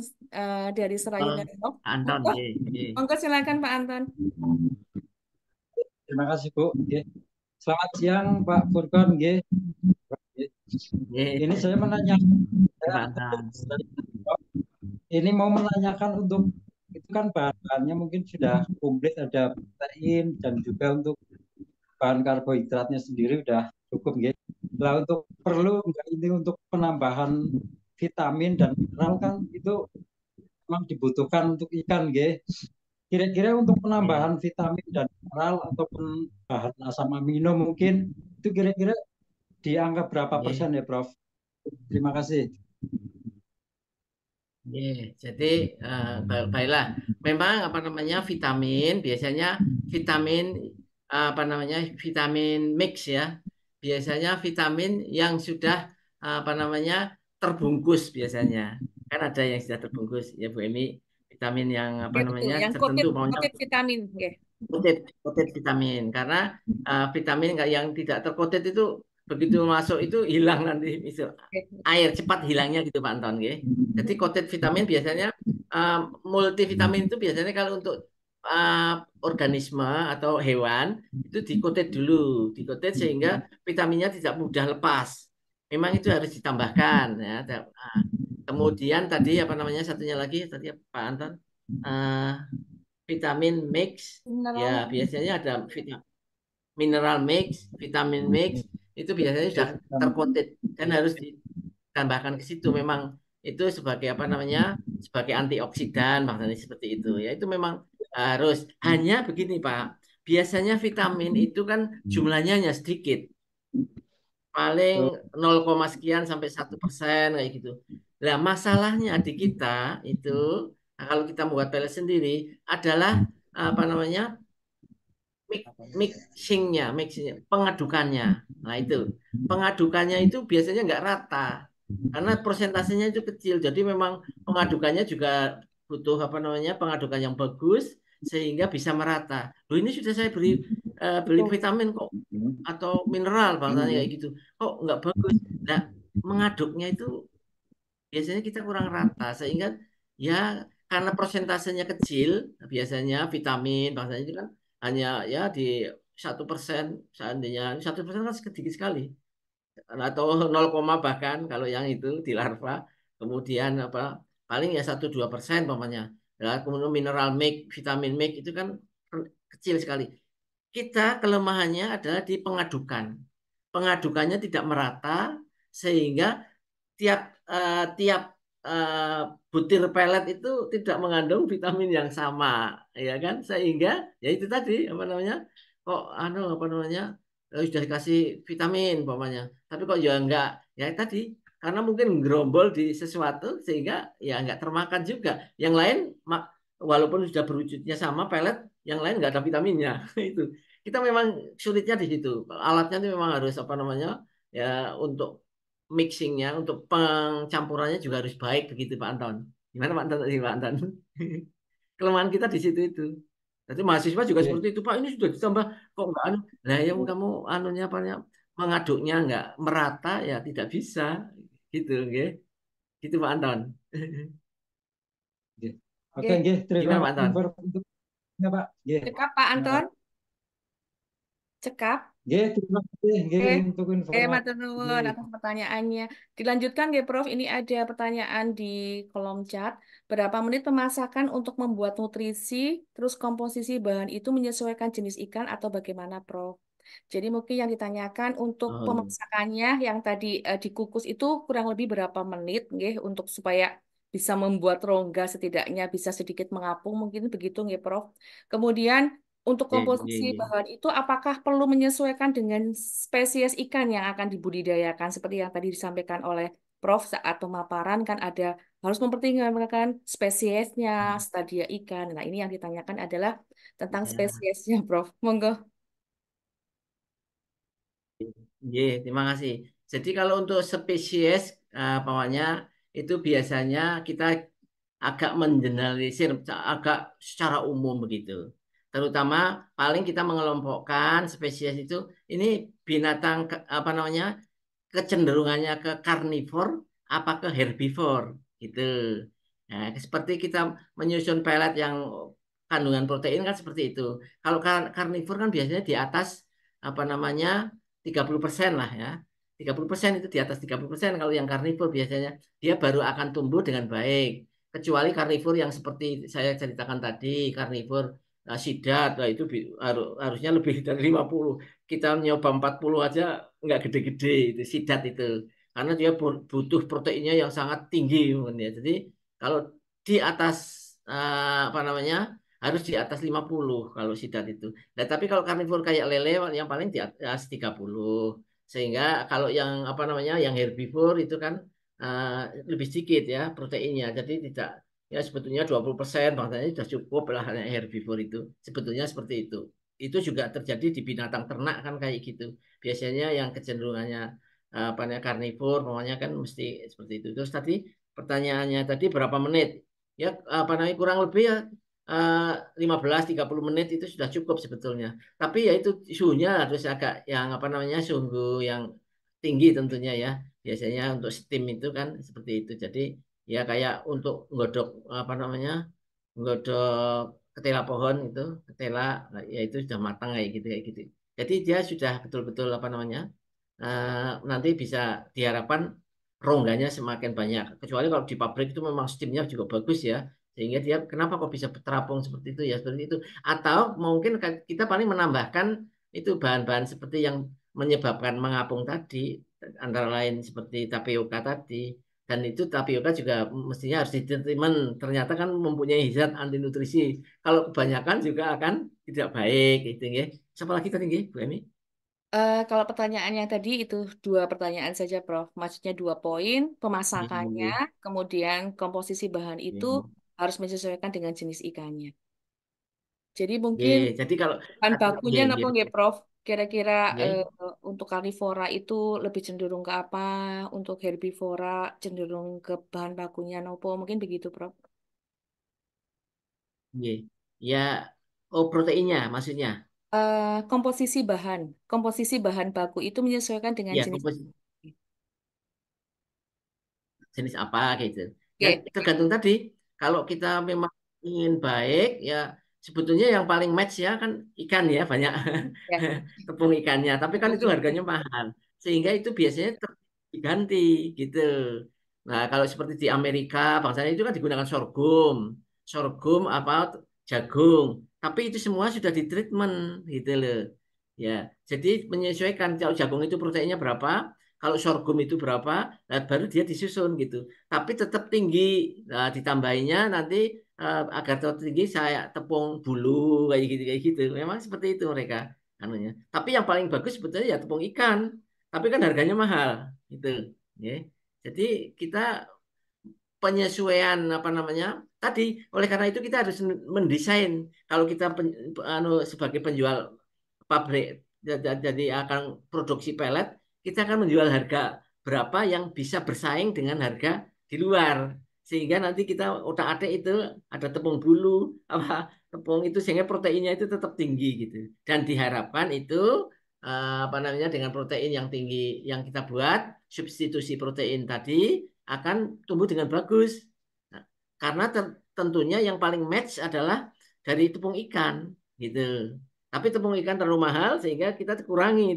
dari Seraya Oh, Depok. Anton Monggo, ya. monggo silakan Pak Anton. Terima kasih Bu. Nggih. Selamat siang Pak Furkon. Nggih. Ini saya menanyakan, ini mau menanyakan untuk itu kan bahan-bahannya mungkin sudah komplit, ada protein dan juga untuk bahan karbohidratnya sendiri udah cukup nggih. Lah untuk perlu enggak ini untuk penambahan vitamin dan mineral kan itu memang dibutuhkan untuk ikan nggih. Kira-kira untuk penambahan vitamin dan mineral ataupun bahan asam amino mungkin itu kira-kira di angka berapa persen ya Prof? Terima kasih. Jadi baiklah. Memang apa namanya vitamin biasanya vitamin apa namanya vitamin mix ya. Biasanya vitamin yang sudah apa namanya terbungkus biasanya. Kan ada yang sudah terbungkus ya Bu Emi. Vitamin yang apa Ya, betul. namanya Yang tertentu maunya coated vitamin, nggih. coated vitamin karena vitamin yang tidak tercoated itu begitu masuk itu hilang nanti misal air cepat hilangnya gitu Pak Anton ya. Jadi coated vitamin biasanya multivitamin itu biasanya kalau untuk organisme atau hewan itu di-coated dulu, di-coated sehingga vitaminnya tidak mudah lepas. Memang itu harus ditambahkan ya. Kemudian tadi apa namanya satunya lagi tadi Pak Anton vitamin mix ya biasanya ada mineral mix, vitamin mix itu biasanya sudah tercoated dan harus ditambahkan ke situ memang itu sebagai apa namanya sebagai antioksidan maksudnya seperti itu ya itu memang harus hanya begini Pak biasanya vitamin itu kan jumlahnya hanya sedikit paling 0, sekian sampai 1% kayak gitu. Nah masalahnya di kita itu kalau kita membuat pelet sendiri adalah apa namanya mixingnya, pengadukannya. Nah itu pengadukannya itu biasanya nggak rata karena persentasenya itu kecil. Jadi memang pengadukannya juga butuh apa namanya pengadukan yang bagus sehingga bisa merata. Loh ini sudah saya beli vitamin kok atau mineral bahasanya kayak gitu. Kok nggak bagus? Nah mengaduknya itu biasanya kita kurang rata sehingga ya karena persentasenya kecil biasanya vitamin bahasanya itu kan hanya ya di 1% seandainya 1% kan sedikit sekali atau 0, bahkan kalau yang itu di larva kemudian apa paling ya 1-2% pamannya ya, kemudian mineral make vitamin make itu kan kecil sekali kita kelemahannya adalah di pengadukannya tidak merata sehingga tiap butir pelet itu tidak mengandung vitamin yang sama ya kan sehingga ya itu tadi apa namanya kok apa namanya sudah dikasih vitamin umpamanya tapi kok ya enggak ya tadi karena mungkin gerombol di sesuatu sehingga ya enggak termakan juga yang lain walaupun sudah berwujudnya sama pelet yang lain enggak ada vitaminnya itu kita memang sulitnya di situ. Alatnya itu memang harus apa namanya ya untuk mixingnya, untuk pencampurannya juga harus baik begitu Pak Anton. Gimana Pak Anton tadi Pak Anton? Kelemahan kita di situ itu. Jadi mahasiswa juga Oke. seperti itu Pak. Ini sudah ditambah kok enggak anu. Lah ya kamu anunya apa ya, mengaduknya enggak merata ya tidak bisa gitu, nggih. Gitu Pak Anton. Oke. Oke, Oke, nggih, terima Gimana Pak kasih Anton? informasinya, Pak. Nggih. cekap Pak Anton, cekap. Nggih, terima kasih nggih Oke, untuk matur nuwun informasi. atas pertanyaannya. Dilanjutkan ya, Prof. Ini ada pertanyaan di kolom chat. Berapa menit pemasakan untuk membuat nutrisi, terus komposisi bahan itu menyesuaikan jenis ikan atau bagaimana, Prof? Jadi mungkin yang ditanyakan untuk Oh, pemasakannya yang tadi dikukus itu kurang lebih berapa menit, nggih, untuk supaya bisa membuat rongga setidaknya bisa sedikit mengapung, mungkin begitu, nggih, Prof. Kemudian untuk nggih, nggih, komposisi nggih. bahan itu apakah perlu menyesuaikan dengan spesies ikan yang akan dibudidayakan seperti yang tadi disampaikan oleh Prof saat pemaparan kan ada harus mempertimbangkan spesiesnya, stadia ikan. Nah, ini yang ditanyakan adalah tentang Ya. spesiesnya, Prof. Monggo. Nggih, terima kasih. Jadi kalau untuk spesies pokoknya itu biasanya kita agak mengeneralisir agak secara umum begitu. Terutama paling kita mengelompokkan spesies itu ini binatang apa namanya kecenderungannya ke karnivor apa ke herbivor gitu. Nah, seperti kita menyusun pelet yang kandungan protein kan seperti itu. Kalau karnivor kan biasanya di atas apa namanya 30% lah ya. 30% itu di atas 30%. Kalau yang karnivor biasanya dia baru akan tumbuh dengan baik. Kecuali karnivor yang seperti saya ceritakan tadi, karnivor sidat, nah itu harusnya lebih dari 50. Kita nyoba 40 aja nggak gede-gede itu sidat itu. Karena dia butuh proteinnya yang sangat tinggi mungkin ya. Jadi kalau di atas apa namanya harus di atas 50 kalau sidat itu. Nah, tapi kalau karnivor kayak lele yang paling di atas 30. Sehingga kalau yang apa namanya yang herbivore itu kan lebih sedikit ya proteinnya. Jadi tidak ya sebetulnya 20% bangsanya sudah cukup lah hanya herbivore itu. Sebetulnya seperti itu. Itu juga terjadi di binatang ternak kan kayak gitu. Biasanya yang kecenderungannya apa namanya karnivor namanya kan mesti seperti itu. Terus tadi pertanyaannya tadi berapa menit? Ya apa namanya kurang lebih ya 15-30 menit itu sudah cukup sebetulnya. Tapi ya itu suhunya harus agak yang apa namanya suhu yang tinggi tentunya ya. Biasanya untuk steam itu kan seperti itu. Jadi ya kayak untuk nggodok apa namanya nggodok ketela pohon itu ketela ya itu sudah matang kayak gitu. Jadi dia sudah betul-betul apa namanya nanti bisa diharapkan rongganya semakin banyak. Kecuali kalau di pabrik itu memang steamnya juga bagus ya. Sehingga dia kenapa kok bisa terapung seperti itu ya seperti itu. Atau mungkin kita paling menambahkan itu bahan-bahan seperti yang menyebabkan mengapung tadi antara lain seperti tapioka tadi. Dan itu tapioka juga mestinya harus ditreatment. Ternyata kan mempunyai zat anti nutrisi. Kalau kebanyakan juga akan tidak baik gitu ya. Siapa lagi tadi nggih, Bu Emi? Kalau pertanyaan yang tadi itu dua pertanyaan saja, Prof. Maksudnya 2 poin, pemasakannya, Nggih, kemudian komposisi bahan itu nggih. harus menyesuaikan dengan jenis ikannya. Jadi mungkin Nggih, jadi kalau bahan bakunya nggih, apa nggih, nggih, Prof? Kira-kira nggih, untuk karnivora itu lebih cenderung ke apa? Untuk herbivora cenderung ke bahan bakunya nopo? Mungkin begitu, Prof. nggih. Ya, oh proteinnya maksudnya. Komposisi bahan baku itu menyesuaikan dengan Ya, jenis. jenis apa gitu. Ya, Oke, tergantung tadi. Kalau kita memang ingin baik, ya sebetulnya yang paling match ya kan ikan ya banyak ya. tepung ikannya. Tapi kan Tepung itu ikan. harganya mahal, sehingga itu biasanya diganti gitu. Nah, kalau seperti di Amerika, bangsanya itu kan digunakan sorghum, sorghum apa jagung. Tapi itu semua sudah ditreatment gitu loh. Ya, jadi menyesuaikan kalau jagung itu proteinnya berapa, kalau sorghum itu berapa, nah, baru dia disusun gitu. Tapi tetap tinggi. Nah, ditambahinnya nanti agar tetap tinggi saya tepung bulu kayak gitu. Memang seperti itu mereka anunya. Tapi yang paling bagus sebetulnya ya tepung ikan. Tapi kan harganya mahal gitu. Ya. Jadi kita penyesuaian apa namanya tadi oleh karena itu kita harus mendesain kalau kita sebagai penjual pabrik jadi akan produksi pelet, kita akan menjual harga berapa yang bisa bersaing dengan harga di luar. Sehingga nanti kita otak-atik itu ada tepung bulu, apa tepung itu sehingga proteinnya itu tetap tinggi gitu. Dan diharapkan itu apa namanya dengan protein yang tinggi yang kita buat, substitusi protein tadi akan tumbuh dengan bagus. Nah, karena tentunya yang paling match adalah dari tepung ikan gitu. Tapi tepung ikan terlalu mahal sehingga kita kurangi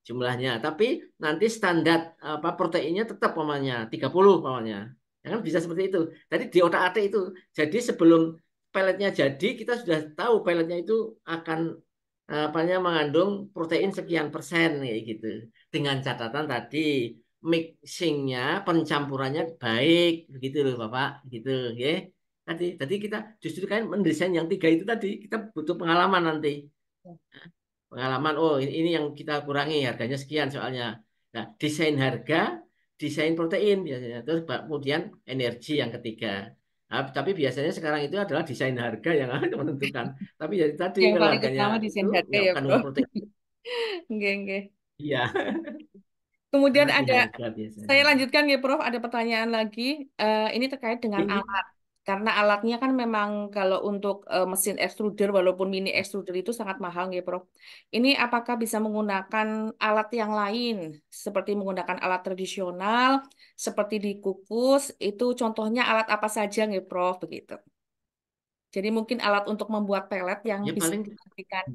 jumlahnya. Tapi nanti standar apa proteinnya tetap umpamanya 30 umpamanya. Ya kan bisa seperti itu. Jadi di otak-atik itu. Jadi sebelum peletnya jadi kita sudah tahu peletnya itu akan apanya mengandung protein sekian persen kayak gitu. Dengan catatan tadi mixingnya, pencampurannya baik begitu loh Bapak, gitu ya. Tadi kita justru kan mendesain yang 3 itu tadi kita butuh pengalaman nanti. Pengalaman, oh ini yang kita kurangi harganya sekian soalnya. Nah, desain harga, desain protein biasanya. Terus kemudian energi yang ketiga. Nah, tapi biasanya sekarang itu adalah desain harga yang akan menentukan. Tapi jadi tadi Yang kalau paling harganya utama itu desain harga nggak ya, Bro. kandungan protein, Nggih, nggih. iya, Kemudian karena di ada, harga saya biasanya. lanjutkan ya, Prof. Ada pertanyaan lagi. Ini terkait dengan Ini, alat. Karena alatnya kan memang kalau untuk mesin extruder, walaupun mini extruder itu sangat mahal ya, Prof. Ini apakah bisa menggunakan alat yang lain, seperti menggunakan alat tradisional, seperti dikukus, itu contohnya alat apa saja ya, Prof. Begitu. Jadi mungkin alat untuk membuat pelet yang ya bisa paling digantikan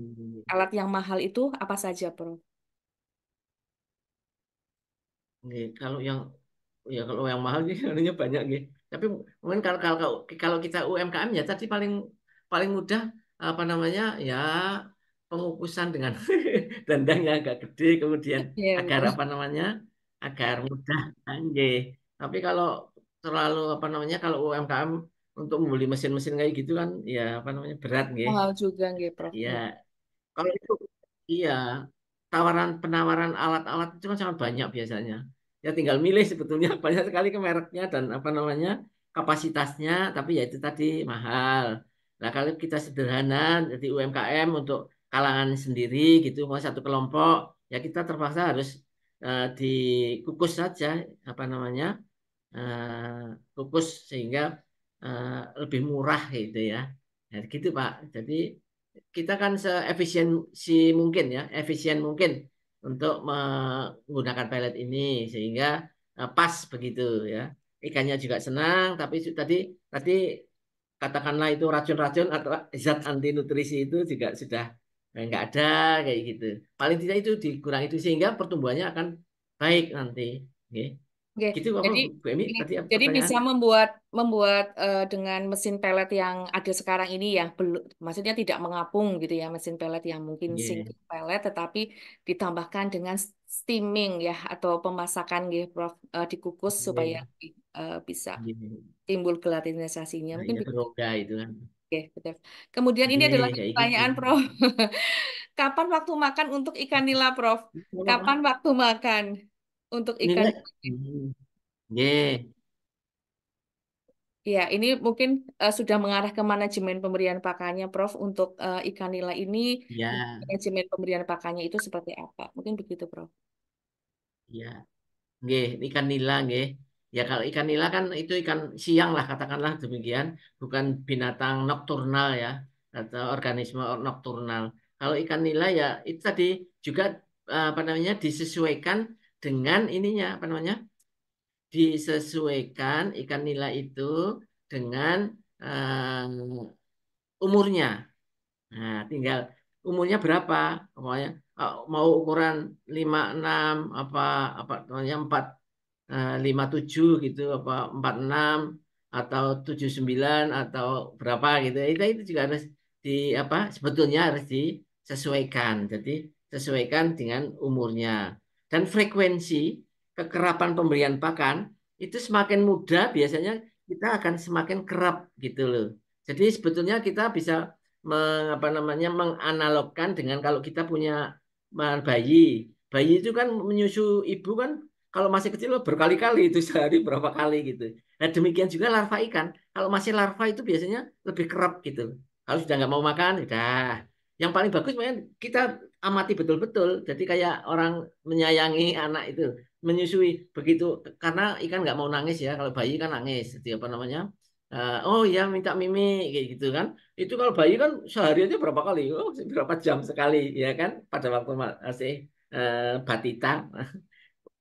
alat yang mahal itu apa saja, Prof? kalau yang ya kalau yang mahal sih anunya banyak gitu. Tapi mungkin kalau kita UMKM ya tadi paling paling mudah apa namanya ya pengukusan dengan dandang yang agak gede kemudian Iya, agar betul. apa namanya agar mudah nggih. Tapi kalau terlalu apa namanya kalau UMKM untuk membeli mesin-mesin kayak gitu kan ya apa namanya berat nggih. Mahal juga nggih, Prof. Ya Iya. kalau itu iya penawaran alat-alat itu kan sangat banyak biasanya. Ya tinggal milih sebetulnya banyak sekali ke mereknya dan apa namanya kapasitasnya, tapi ya itu tadi mahal. Nah kalau kita sederhana jadi UMKM untuk kalangan sendiri gitu, mau satu kelompok, ya kita terpaksa harus dikukus saja apa namanya kukus sehingga lebih murah gitu ya. Ya gitu Pak. Jadi kita kan seefisiensi mungkin ya, efisien mungkin untuk menggunakan pelet ini sehingga pas begitu ya. Ikannya juga senang, tapi tadi tadi katakanlah itu racun-racun atau zat anti nutrisi itu juga sudah nggak ada kayak gitu. Paling tidak itu dikurangi itu sehingga pertumbuhannya akan baik nanti. Oke. Oke, Gitu apa jadi Bu Emi tadi jadi pertanyaan? bisa membuat membuat dengan mesin pelet yang ada sekarang ini ya, belum, maksudnya tidak mengapung gitu ya, mesin pelet yang mungkin Iya, single pelet, tetapi ditambahkan dengan steaming ya atau pemasakan gitu, Prof, dikukus supaya iya, bisa iya. timbul gelatinisasinya. Nah, Mungkin ya begitu. berongga itu kan. Oke, betul. Kemudian ini Iya, adalah kayak gitu. pertanyaan, Prof. Kapan waktu makan untuk ikan nila, Prof? Kalau Pak, Kapan waktu makan untuk ikan? nilai, iya, Ya, ini mungkin sudah mengarah ke manajemen pemberian pakannya, Prof. Untuk ikan nila ini, iya, manajemen pemberian pakannya itu seperti apa? Mungkin begitu, Prof. iya. Nggih, ikan nila nggih. Ya kalau ikan nila kan itu ikan siang lah katakanlah demikian, bukan binatang nokturnal ya atau organisme nokturnal. Kalau ikan nila ya itu tadi juga apa namanya disesuaikan dengan ininya apa namanya disesuaikan ikan nila itu dengan umurnya. Nah, tinggal umurnya berapa? Pokoknya mau ukuran 56 apa namanya 57 gitu apa 46 atau 79 atau berapa gitu. Itu juga harus di apa sebetulnya harus disesuaikan. Jadi sesuaikan dengan umurnya. Dan frekuensi kekerapan pemberian pakan itu semakin muda biasanya kita akan semakin kerap gitu loh. Jadi sebetulnya kita bisa apa namanya menganalogkan dengan kalau kita punya bayi. Bayi itu kan menyusu ibu kan kalau masih kecil berkali-kali itu sehari berapa kali gitu. Nah demikian juga larva ikan. Kalau masih larva itu biasanya lebih kerap gitu. Kalau sudah nggak mau makan, udah yang paling bagus memang kita amati betul-betul. Jadi kayak orang menyayangi anak itu, menyusui begitu, karena ikan nggak mau nangis ya. Kalau bayi kan nangis, jadi apa namanya? Oh ya minta mimi kayak gitu kan. Itu kalau bayi kan sehari aja berapa kali? Oh, berapa jam sekali ya kan? Pada waktu masih batita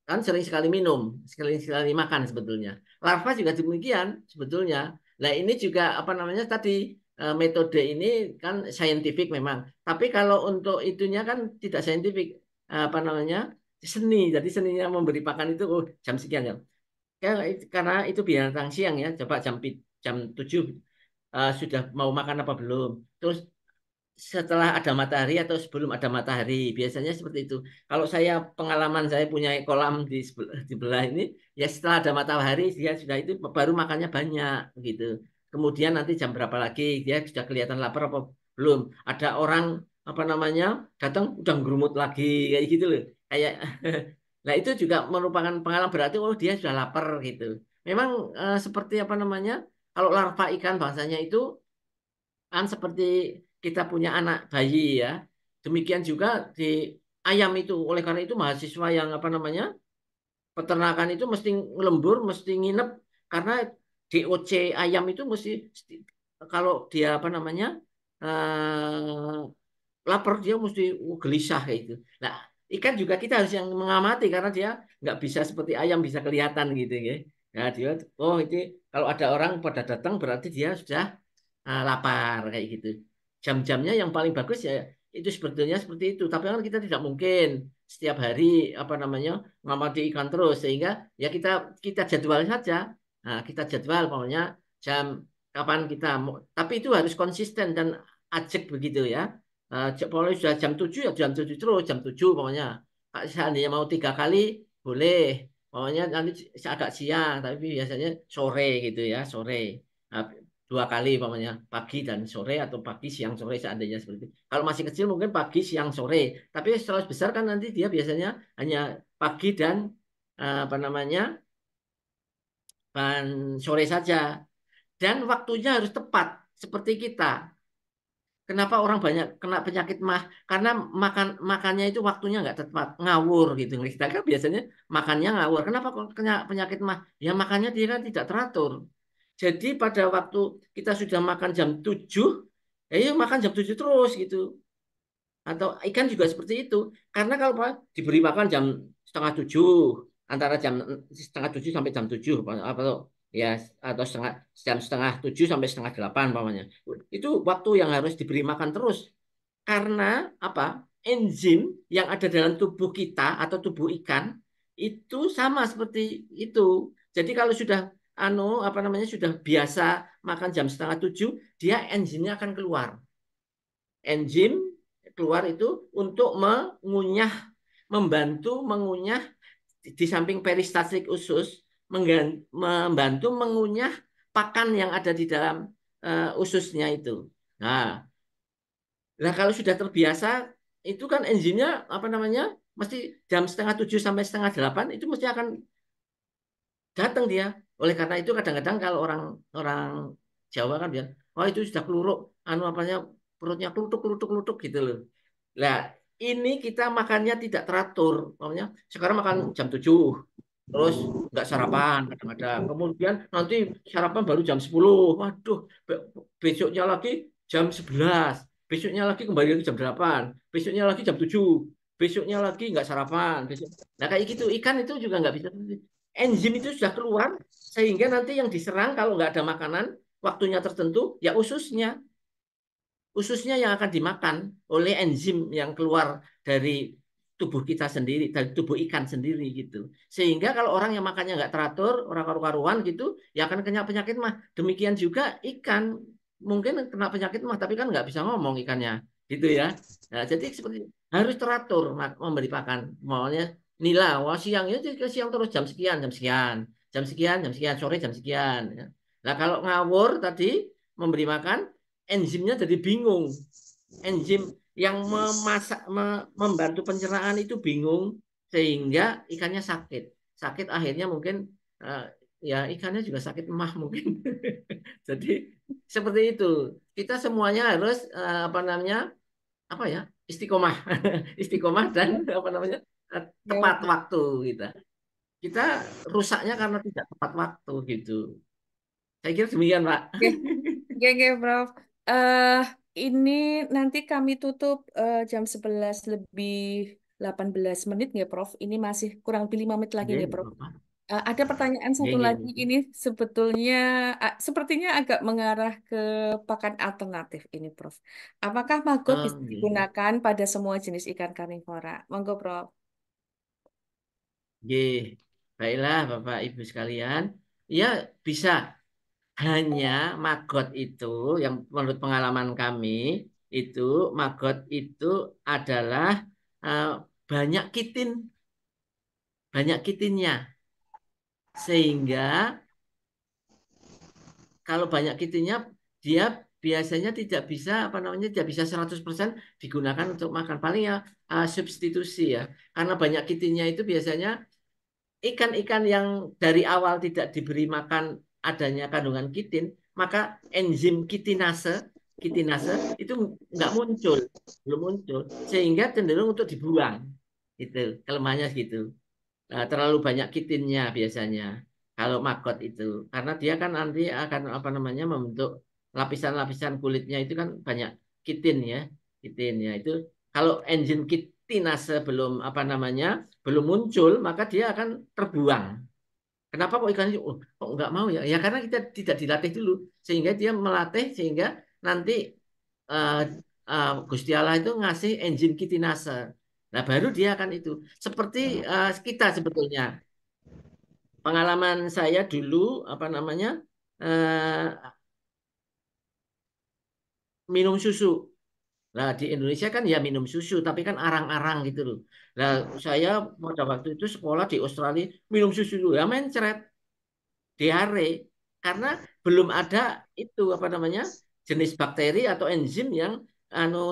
kan sering sekali minum, sering sekali makan sebetulnya. Larva juga demikian sebetulnya. Nah ini juga apa namanya tadi metode ini kan saintifik memang. Tapi kalau untuk itunya kan tidak saintifik, apa namanya seni. Jadi seninya memberi pakan itu jam sekian ya. Karena itu binatang siang ya. Coba jam 7 sudah mau makan apa belum? Terus setelah ada matahari atau sebelum ada matahari biasanya seperti itu. Kalau saya pengalaman saya punya kolam di belah ini ya setelah ada matahari dia sudah itu baru makannya banyak gitu. Kemudian nanti jam berapa lagi dia sudah kelihatan lapar apa belum. Ada orang apa namanya datang udah ngerumut lagi kayak gitu loh. Kayak nah itu juga merupakan pengalaman berarti oh dia sudah lapar gitu. Memang seperti apa namanya kalau larva ikan bahasanya itu kan seperti kita punya anak bayi ya. Demikian juga di ayam itu. Oleh karena itu mahasiswa yang apa namanya peternakan itu mesti lembur, mesti nginep karena DOC ayam itu mesti kalau dia apa namanya lapar dia mesti gelisah kayak itu. Nah ikan juga kita harus yang mengamati karena dia nggak bisa seperti ayam bisa kelihatan gitu ya. Nah dia oh itu kalau ada orang pada datang berarti dia sudah lapar kayak gitu. Jam-jamnya yang paling bagus ya itu sebetulnya seperti itu. Tapi kan kita tidak mungkin setiap hari apa namanya ngamati ikan terus sehingga ya kita jadwal saja. Nah, kita jadwal pokoknya jam kapan kita mau. Tapi itu harus konsisten dan ajak begitu ya. Pokoknya sudah jam 7 ya jam 7 terus jam 7 pokoknya. Seandainya mau 3 kali boleh. Pokoknya nanti agak siang tapi biasanya sore gitu ya sore. Nah, 2 kali umpamanya pagi dan sore atau pagi siang sore seandainya seperti itu. Kalau masih kecil mungkin pagi siang sore. Tapi setelah besar kan nanti dia biasanya hanya pagi dan apa namanya dan sore saja. Dan waktunya harus tepat seperti kita. Kenapa orang banyak kena penyakit mah? Karena makannya itu waktunya nggak tepat, ngawur gitu. Kita kan biasanya makannya ngawur. Kenapa kok kena penyakit mah? Ya makannya dia kan tidak teratur. Jadi pada waktu kita sudah makan jam 7, ya makan jam 7 terus gitu. Atau ikan juga seperti itu. Karena kalau diberi makan jam setengah 7, antara setengah 7 sampai jam 7, apa tuh? Ya, atau jam setengah 7 sampai setengah 8, umpamanya. Itu waktu yang harus diberi makan terus. Karena apa? Enzim yang ada dalam tubuh kita atau tubuh ikan itu sama seperti itu. Jadi kalau sudah apa namanya sudah biasa makan jam setengah 7, dia enzimnya akan keluar. Enzim keluar itu untuk membantu mengunyah di samping peristaltik usus, membantu mengunyah pakan yang ada di dalam ususnya itu. Nah, kalau sudah terbiasa, itu kan enzimnya apa namanya, mesti jam setengah 7 sampai setengah 8 itu mesti akan datang dia. Oleh karena itu kadang-kadang kalau orang orang Jawa kan bilang, oh itu sudah keluruk, apanya perutnya kelutuk gitu loh. Nah, ini kita makannya tidak teratur. Makanya sekarang makan jam 7, terus nggak sarapan kadang-kadang. Kemudian nanti sarapan baru jam 10. Waduh, besoknya lagi jam 11. Besoknya lagi kembali lagi jam 8. Besoknya lagi jam 7. Besoknya lagi nggak sarapan. Nah, kayak gitu. Ikan itu juga nggak bisa. Enzim itu sudah keluar, sehingga nanti yang diserang kalau nggak ada makanan, waktunya tertentu, ya ususnya yang akan dimakan oleh enzim yang keluar dari tubuh kita sendiri, dari tubuh ikan sendiri gitu. Sehingga kalau orang yang makannya nggak teratur, orang karu-karuan gitu, ya akan kena penyakit mah. Demikian juga ikan mungkin kena penyakit mah, tapi kan nggak bisa ngomong ikannya, gitu ya. Nah, jadi seperti harus teratur memberi pakan. Maunya nila, wah siangnya ke siang terus jam sekian, jam sekian, jam sekian, jam sekian, sore jam sekian. Ya. Nah kalau ngawur tadi memberi makan enzimnya jadi bingung. Enzim yang membantu pencernaan itu bingung sehingga ikannya sakit. Sakit akhirnya mungkin ya ikannya juga sakit emah mungkin. Jadi seperti itu. Kita semuanya harus apa namanya apa ya, istiqomah, istiqomah dan apa namanya, tepat Ya, waktu kita. Kita rusaknya karena tidak tepat waktu gitu. Saya kira demikian, Pak. oke, oke, oke, Prof. Eh, ini nanti kami tutup jam 11 lebih 18 menit ya, Prof. Ini masih kurang lebih 5 menit lagi Nggih, ya, nggak Prof. apa-apa. Ada pertanyaan Nggih, satu nggih, lagi. nggih. Ini sebetulnya sepertinya agak mengarah ke pakan alternatif ini, Prof. Apakah maggot Oh, bisa nggih. digunakan pada semua jenis ikan karnivora? Monggo, Prof. Nggih. Baiklah, Bapak Ibu sekalian. Ya, bisa. Hanya maggot itu yang menurut pengalaman kami itu maggot itu adalah eh, banyak kitin, banyak kitinnya. Sehingga kalau banyak kitinnya dia biasanya tidak bisa apa namanya tidak bisa 100% digunakan untuk makan. Paling ya substitusi ya. Karena banyak kitinnya itu biasanya ikan-ikan yang dari awal tidak diberi makan adanya kandungan kitin, maka enzim kitinase itu nggak muncul, belum muncul, sehingga cenderung untuk dibuang. Itu kelemahannya gitu. Terlalu banyak kitinnya biasanya kalau maggot itu, karena dia kan nanti akan apa namanya membentuk lapisan-lapisan kulitnya itu kan banyak kitin ya, kitin ya itu. Kalau enzim kitinase belum apa namanya belum muncul, maka dia akan terbuang. Kenapa kok ikan itu kok nggak mau ya? Ya karena kita tidak dilatih dulu, sehingga dia melatih sehingga nanti eh, Gusti Allah itu ngasih enzim kitinase. Nah baru dia akan itu. Seperti kita sebetulnya. Pengalaman saya dulu apa namanya eh, minum susu. Nah, di Indonesia kan ya minum susu, tapi kan arang-arang gitu loh. Nah, saya pada waktu itu sekolah di Australia minum susu dulu, ya mencret, diare, karena belum ada itu apa namanya jenis bakteri atau enzim yang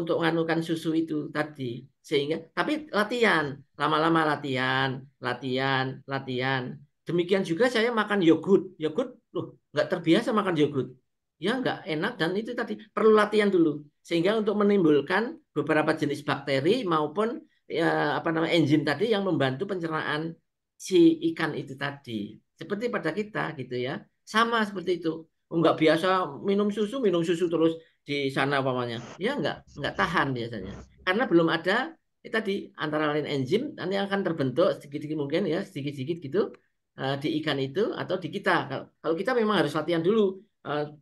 untuk menganukan susu itu tadi. Sehingga, tapi latihan, lama-lama latihan, latihan, latihan. Demikian juga saya makan yogurt, yogurt, loh, nggak terbiasa makan yogurt. Ya nggak enak dan itu tadi perlu latihan dulu sehingga untuk menimbulkan beberapa jenis bakteri maupun ya, apa namanya enzim tadi yang membantu pencernaan si ikan itu tadi. Seperti pada kita gitu ya. Sama seperti itu. Nggak biasa minum susu terus di sana pamannya. Ya nggak tahan biasanya. Karena belum ada tadi antara lain enzim nanti akan terbentuk sedikit-sedikit mungkin ya sedikit-sedikit gitu di ikan itu atau di kita. Kalau kita memang harus latihan dulu.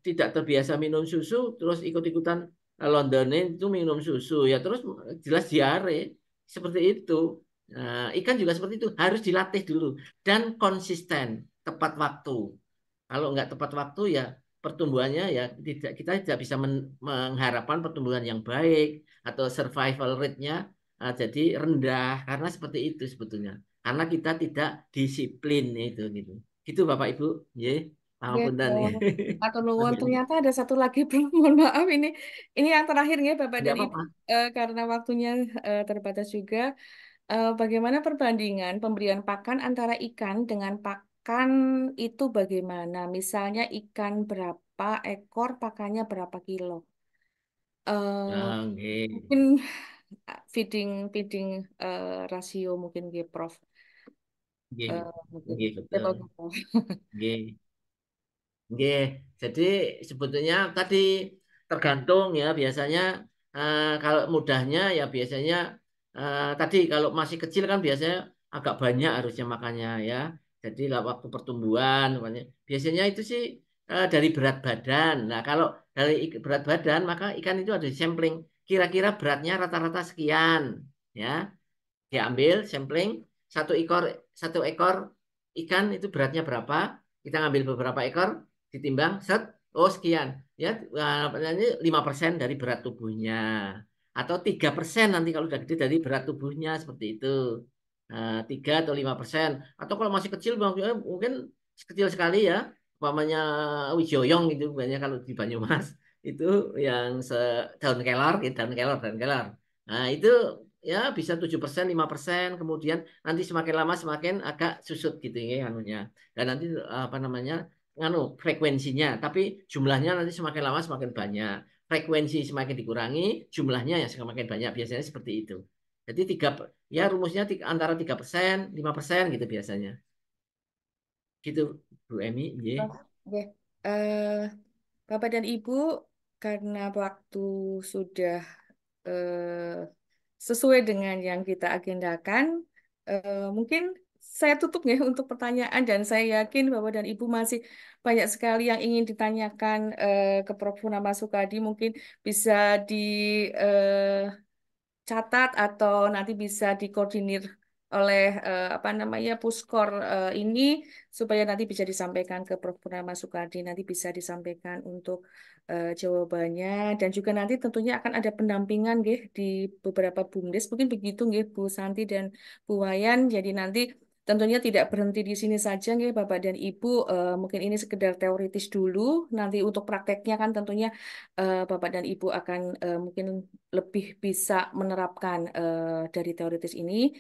Tidak terbiasa minum susu terus ikut-ikutan Londonin itu minum susu ya terus jelas diare seperti itu. Nah, ikan juga seperti itu harus dilatih dulu dan konsisten tepat waktu. Kalau nggak tepat waktu ya pertumbuhannya ya tidak kita tidak bisa mengharapkan pertumbuhan yang baik atau survival rate-nya jadi rendah karena seperti itu sebetulnya. Karena kita tidak disiplin itu gitu. Gitu Bapak Ibu, ya. Pangapunten. Gitu. Atau nuwun ternyata ada satu lagi, Bro. Mohon maaf ini yang terakhir ya Bapak Nggak dan Ibu. apa-apa. Karena waktunya terbatas juga. Bagaimana perbandingan pemberian pakan antara ikan dengan pakan itu bagaimana? Misalnya ikan berapa ekor, pakannya berapa kilo? Eh, Oke. Mungkin feeding feeding rasio mungkin gitu, Prof. Oke. Mungkin. Oke, Ya, betul. bagus, Prof. Oke. Oke, jadi sebetulnya tadi tergantung ya biasanya kalau mudahnya ya biasanya tadi kalau masih kecil kan biasanya agak banyak harusnya makannya ya. Jadi lah waktu pertumbuhan namanya. Biasanya itu sih dari berat badan. Nah kalau dari berat badan maka ikan itu ada sampling. Kira-kira beratnya rata-rata sekian ya. Diambil sampling satu ekor ikan itu beratnya berapa? Kita ngambil beberapa ekor, ditimbang, set, oh sekian, ya, ini 5% dari berat tubuhnya, atau 3% nanti kalau udah gede dari berat tubuhnya seperti itu. 3 atau 5%, atau kalau masih kecil mungkin kecil sekali ya, umpamanya Wijoyong itu banyak kalau di Banyumas itu yang daun kelor, gitu, daun kelor. Nah itu ya bisa 7%, 5%, kemudian nanti semakin lama semakin agak susut gitu ya anunya. Dan nanti apa namanya? Frekuensinya, tapi jumlahnya nanti semakin lama semakin banyak. frekuensi semakin dikurangi, jumlahnya yang semakin banyak. Biasanya seperti itu. Jadi ya rumusnya antara 3%, 5% gitu biasanya. Gitu, Bu Emi. Oke. Eh, Bapak dan Ibu, karena waktu sudah sesuai dengan yang kita agendakan, mungkin saya tutup ya untuk pertanyaan dan saya yakin Bapak dan Ibu masih banyak sekali yang ingin ditanyakan ke Prof. Purnama Sukadi, mungkin bisa dicatat atau nanti bisa dikoordinir oleh apa namanya Puskor ini supaya nanti bisa disampaikan ke Prof. Purnama Sukadi, nanti bisa disampaikan untuk jawabannya dan juga nanti tentunya akan ada pendampingan nggih di beberapa BUMDes, mungkin begitu nggih Bu Santi dan Bu Wayan. Jadi nanti tentunya tidak berhenti di sini saja nggih Bapak dan Ibu. Mungkin ini sekedar teoritis dulu, nanti untuk prakteknya kan tentunya Bapak dan Ibu akan mungkin lebih bisa menerapkan dari teoritis ini,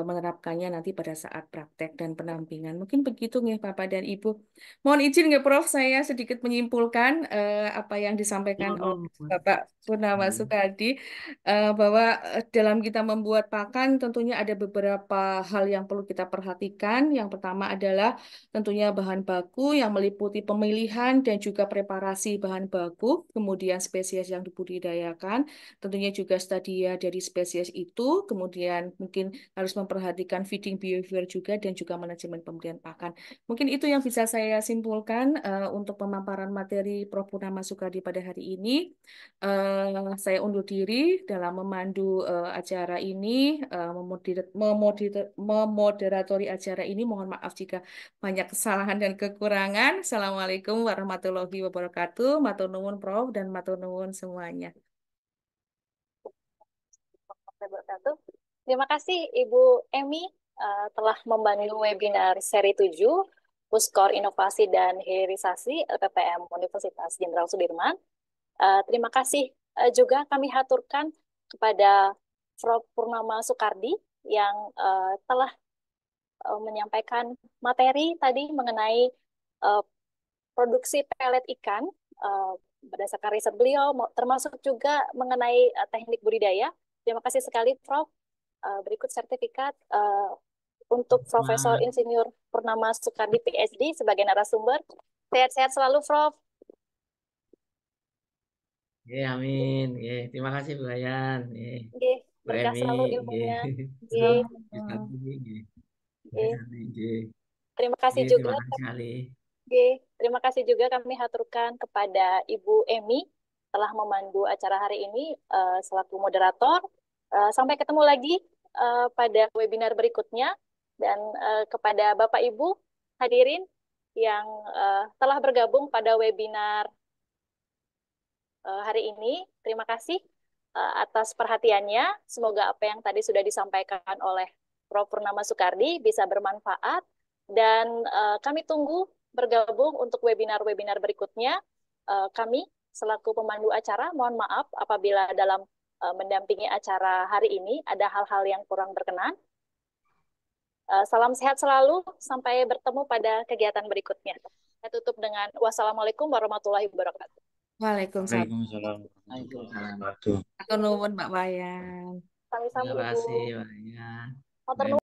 menerapkannya nanti pada saat praktek dan pendampingan. Mungkin begitu nih Bapak dan Ibu. Mohon izin nggih Prof, saya sedikit menyimpulkan apa yang disampaikan oleh Bapak Purnama Sukadi, bahwa dalam kita membuat pakan tentunya ada beberapa hal yang perlu kita perhatikan. Yang pertama adalah tentunya bahan baku yang meliputi pemilihan dan juga preparasi bahan baku, kemudian spesies yang dibudidayakan, tentunya juga stadia dari spesies itu, kemudian mungkin harus memperhatikan feeding behavior juga dan juga manajemen pemberian pakan. Mungkin itu yang bisa saya simpulkan untuk pemaparan materi Prof. Purnama Sukadi pada hari ini. Saya undur diri dalam memandu acara ini, memoderatori acara ini. Mohon maaf jika banyak kesalahan dan kekurangan. Assalamualaikum warahmatullahi wabarakatuh. Matur nuwun Prof dan matur nuwun semuanya. Terima kasih Ibu Emi telah membantu webinar seri 7 Puskor Inovasi dan Hilirisasi LPPM Universitas Jenderal Sudirman. Terima kasih juga kami haturkan kepada Prof. Purnama Sukardi yang telah menyampaikan materi tadi mengenai produksi pelet ikan berdasarkan riset beliau, termasuk juga mengenai teknik budidaya. Terima kasih sekali, Prof. Berikut sertifikat untuk Profesor Insinyur Purnama Sukardi, PhD, sebagai narasumber. Sehat-sehat selalu, Prof. Amin. Terima kasih Bu Wayan. Bu Berkah Emi. selalu ilmunya. Terima kasih juga. Terima kasih sekali. Terima kasih juga kami haturkan kepada Ibu Emi telah memandu acara hari ini selaku moderator. Sampai ketemu lagi pada webinar berikutnya, dan kepada Bapak Ibu hadirin yang telah bergabung pada webinar hari ini, terima kasih atas perhatiannya. Semoga apa yang tadi sudah disampaikan oleh Prof. Purnama Sukardi bisa bermanfaat, dan kami tunggu bergabung untuk webinar-webinar berikutnya. Kami selaku pemandu acara mohon maaf apabila dalam mendampingi acara hari ini ada hal-hal yang kurang berkenan. Salam sehat selalu, sampai bertemu pada kegiatan berikutnya. Saya tutup dengan wassalamualaikum warahmatullahi wabarakatuh. Waalaikumsalam. Waalaikumsalam. Matur nuwun Mbak Wayan. Sami-sami Terima Ibu. kasih, Wayan. Matur nuwun.